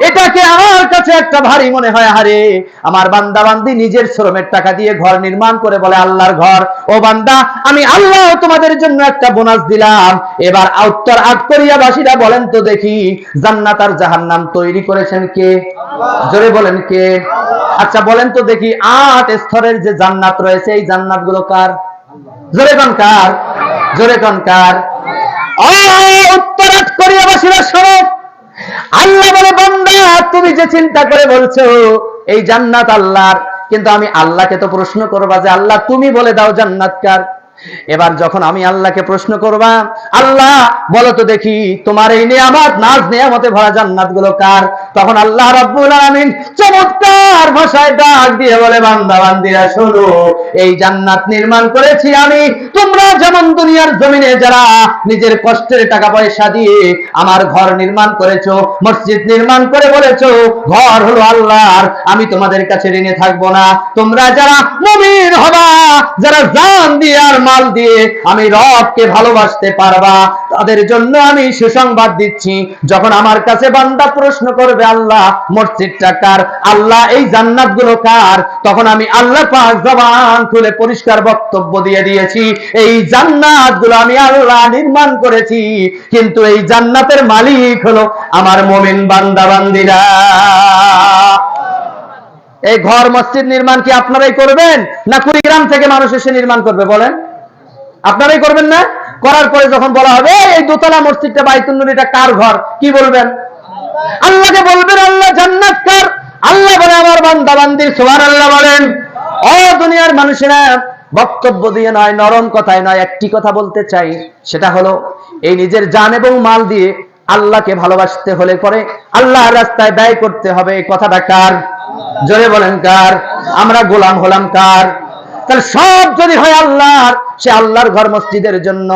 এটাকে আমার কাছে একটা ভারী মনে হয়, হারে আমার বান্দা বান্দি নিজের শ্রমের টাকা দিয়ে ঘর নির্মাণ করে বলে আল্লাহর ঘর। ও বান্দা, আমি আল্লাহ তোমাদের জন্য একটা বোনাস দিলাম। এবার উত্তর আটকরিয়াবাসীরা বলেন তো দেখি, জান্নাত আর জাহান্নাম তৈরি করেছেন কে? জোরে বলেন কে? আচ্ছা বলেন তো দেখি, 8 স্তরের যে জান্নাত রয়েছে, এই জান্নাত গুলো কার? জোরে কোন কার? জোরে কোন কার? উত্তর আটকরিয়াবাসীরা শোনো, আল্লাহ বলে বান্দা তুমি যে চিন্তা করে বলছো এই জান্নাত আল্লাহর, কিন্তু আমি আল্লাহকে তো প্রশ্ন করবা যে আল্লাহ তুমি বলে দাও জান্নাত কার। এবার যখন আমি আল্লাহকে প্রশ্ন করবা, আল্লাহ বলো তো দেখি তোমার এই নিয়ামত নাজ নিয়ামতে ভরা জান্নাত গুলো কার, তখন আল্লাহ রাব্বুল আলামিন চমৎকার ভাষায় ডাক দিয়ে বলে বান্দা বান্দিরা শোনো, এই জান্নাত নির্মাণ করেছি আমি। তোমরা যেমন দুনিয়ার জমিনে যারা নিজের কষ্টের টাকা পয়সা দিয়ে আমার ঘর নির্মাণ করেছো, মসজিদ নির্মাণ করে বলেছো ঘর হলো আল্লাহর, আমি তোমাদের কাছে ঋণে থাকবো না। তোমরা যারা মুমিন হবা, যারা জান দিয়ে আর মাল দিয়ে আমি রবকে ভালোবাসতে পারবা, তাদের জন্য আমি সুসংবাদ দিচ্ছি, যখন আমার কাছে বান্দা প্রশ্ন করবে আল্লাহ মসজিদটা কার, আল্লাহ এই জান্নাত গুলো কার, তখন আমি আল্লাহ পাক জবান খুলে পরিষ্কার বক্তব্য দিয়ে দিয়েছি, এই জান্নাত গুলো আমি আল্লাহ নির্মাণ করেছি, কিন্তু এই জান্নাতের মালিক হলো আমার মুমিন বান্দা বান্দিরা। এই ঘর মসজিদ নির্মাণ কি আপনারাই করবেন, না কুড়িগ্রাম থেকে মানুষ এসে নির্মাণ করবে? বলেন, আপনারাই করবেন না? করার পরে যখন বলা হবে এই দোতলা মসজিদটা বাইতুল নূর, এটা কার ঘর, কি বলবেন? আল্লাহকে বলবেন আল্লাহ জান্নাত কার? আল্লাহ বলে আমার বান্দা বান্দি। সুবহানাল্লাহ বলেন। ও দুনিয়ার মানুষেরা, বক্তব্য দিয়ে নয়, নরম কথায় নয়, একটি কথা বলতে চাই, সেটা হলো এই নিজের জান এবং মাল দিয়ে আল্লাহকে ভালোবাসতে হলে পরে আল্লাহর রাস্তায় ব্যয় করতে হবে। এই কথাটা কার? জোরে বলেন কার? আমরা গোলাম হলাম কার? তাহলে সব যদি হয় আল্লাহর, সে আল্লাহর ঘর মসজিদের জন্য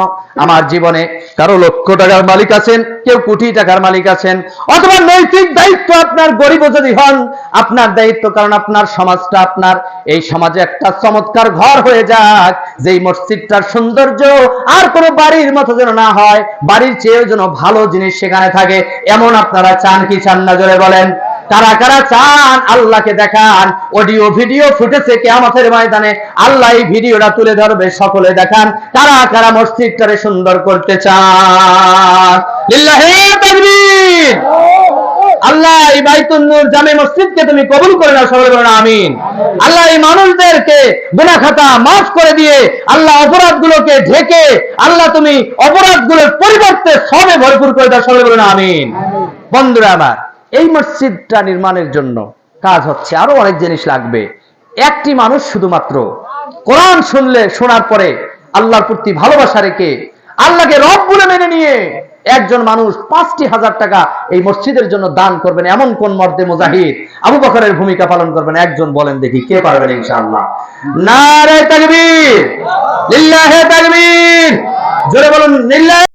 আমার জীবনে কারো লক্ষ টাকার মালিক আছেন, কেউ কোটি টাকার মালিক আছেন, অথবা নৈতিক দায়িত্ব আপনার গরিব যদি হন, আপনার দায়িত্ব, কারণ আপনার সমাজটা, আপনার এই সমাজে একটা চমৎকার ঘর হয়ে যাক, যেই মসজিদটার সৌন্দর্য আর কোনো বাড়ির মতো যেন না হয়, বাড়ির চেয়েও যেন ভালো জিনিস সেখানে থাকে, এমন আপনারা চান কি চান না? জোরে বলেন। কারা কারা চান আল্লাহকে দেখান? অডিও ভিডিও ফুটেছে কিয়ামতের ময়দানে, আল্লাহ এই ভিডিওটা তুলে ধরবে, সকলে দেখান কারা কারা মসজিদটারে সুন্দর করতে চান। লিল্লাহি তাকবীর। আল্লাহ এই বাইতুল নূর জামে মসজিদকে তুমি কবুল করে নাও, সকলে বলেন আমিন। আল্লাহ এই মানুষদেরকে গুনাহ খাতা মাফ করে দিয়ে আল্লাহ অপরাধগুলোকে ঢেকে আল্লাহ তুমি অপরাধগুলোর পরিবর্তে সবে ভরপুর করে দাও, সকলে বলেন আমিন। বন্ধুরা আমার, এই মসজিদটা নির্মাণের জন্য কাজ হচ্ছে, আরো অনেক জিনিস লাগবে। একটি মানুষ শুধুমাত্র কোরআন শোনার পরে আল্লাহর প্রতি ভালোবাসা রেখে আল্লাহকে রব বলে মেনে নিয়ে একজন মানুষ 5,000 টাকা এই মসজিদের জন্য দান করবেন, এমন কোন মর্দে মুজাহিদ আবু বকরের ভূমিকা পালন করবেন? একজন বলেন দেখি, কে পারবেন? ইনশাআল্লাহ। নারে তাকবীর, লিল্লাহি তাকবীর। জোরে বলুন লিল্লাহি।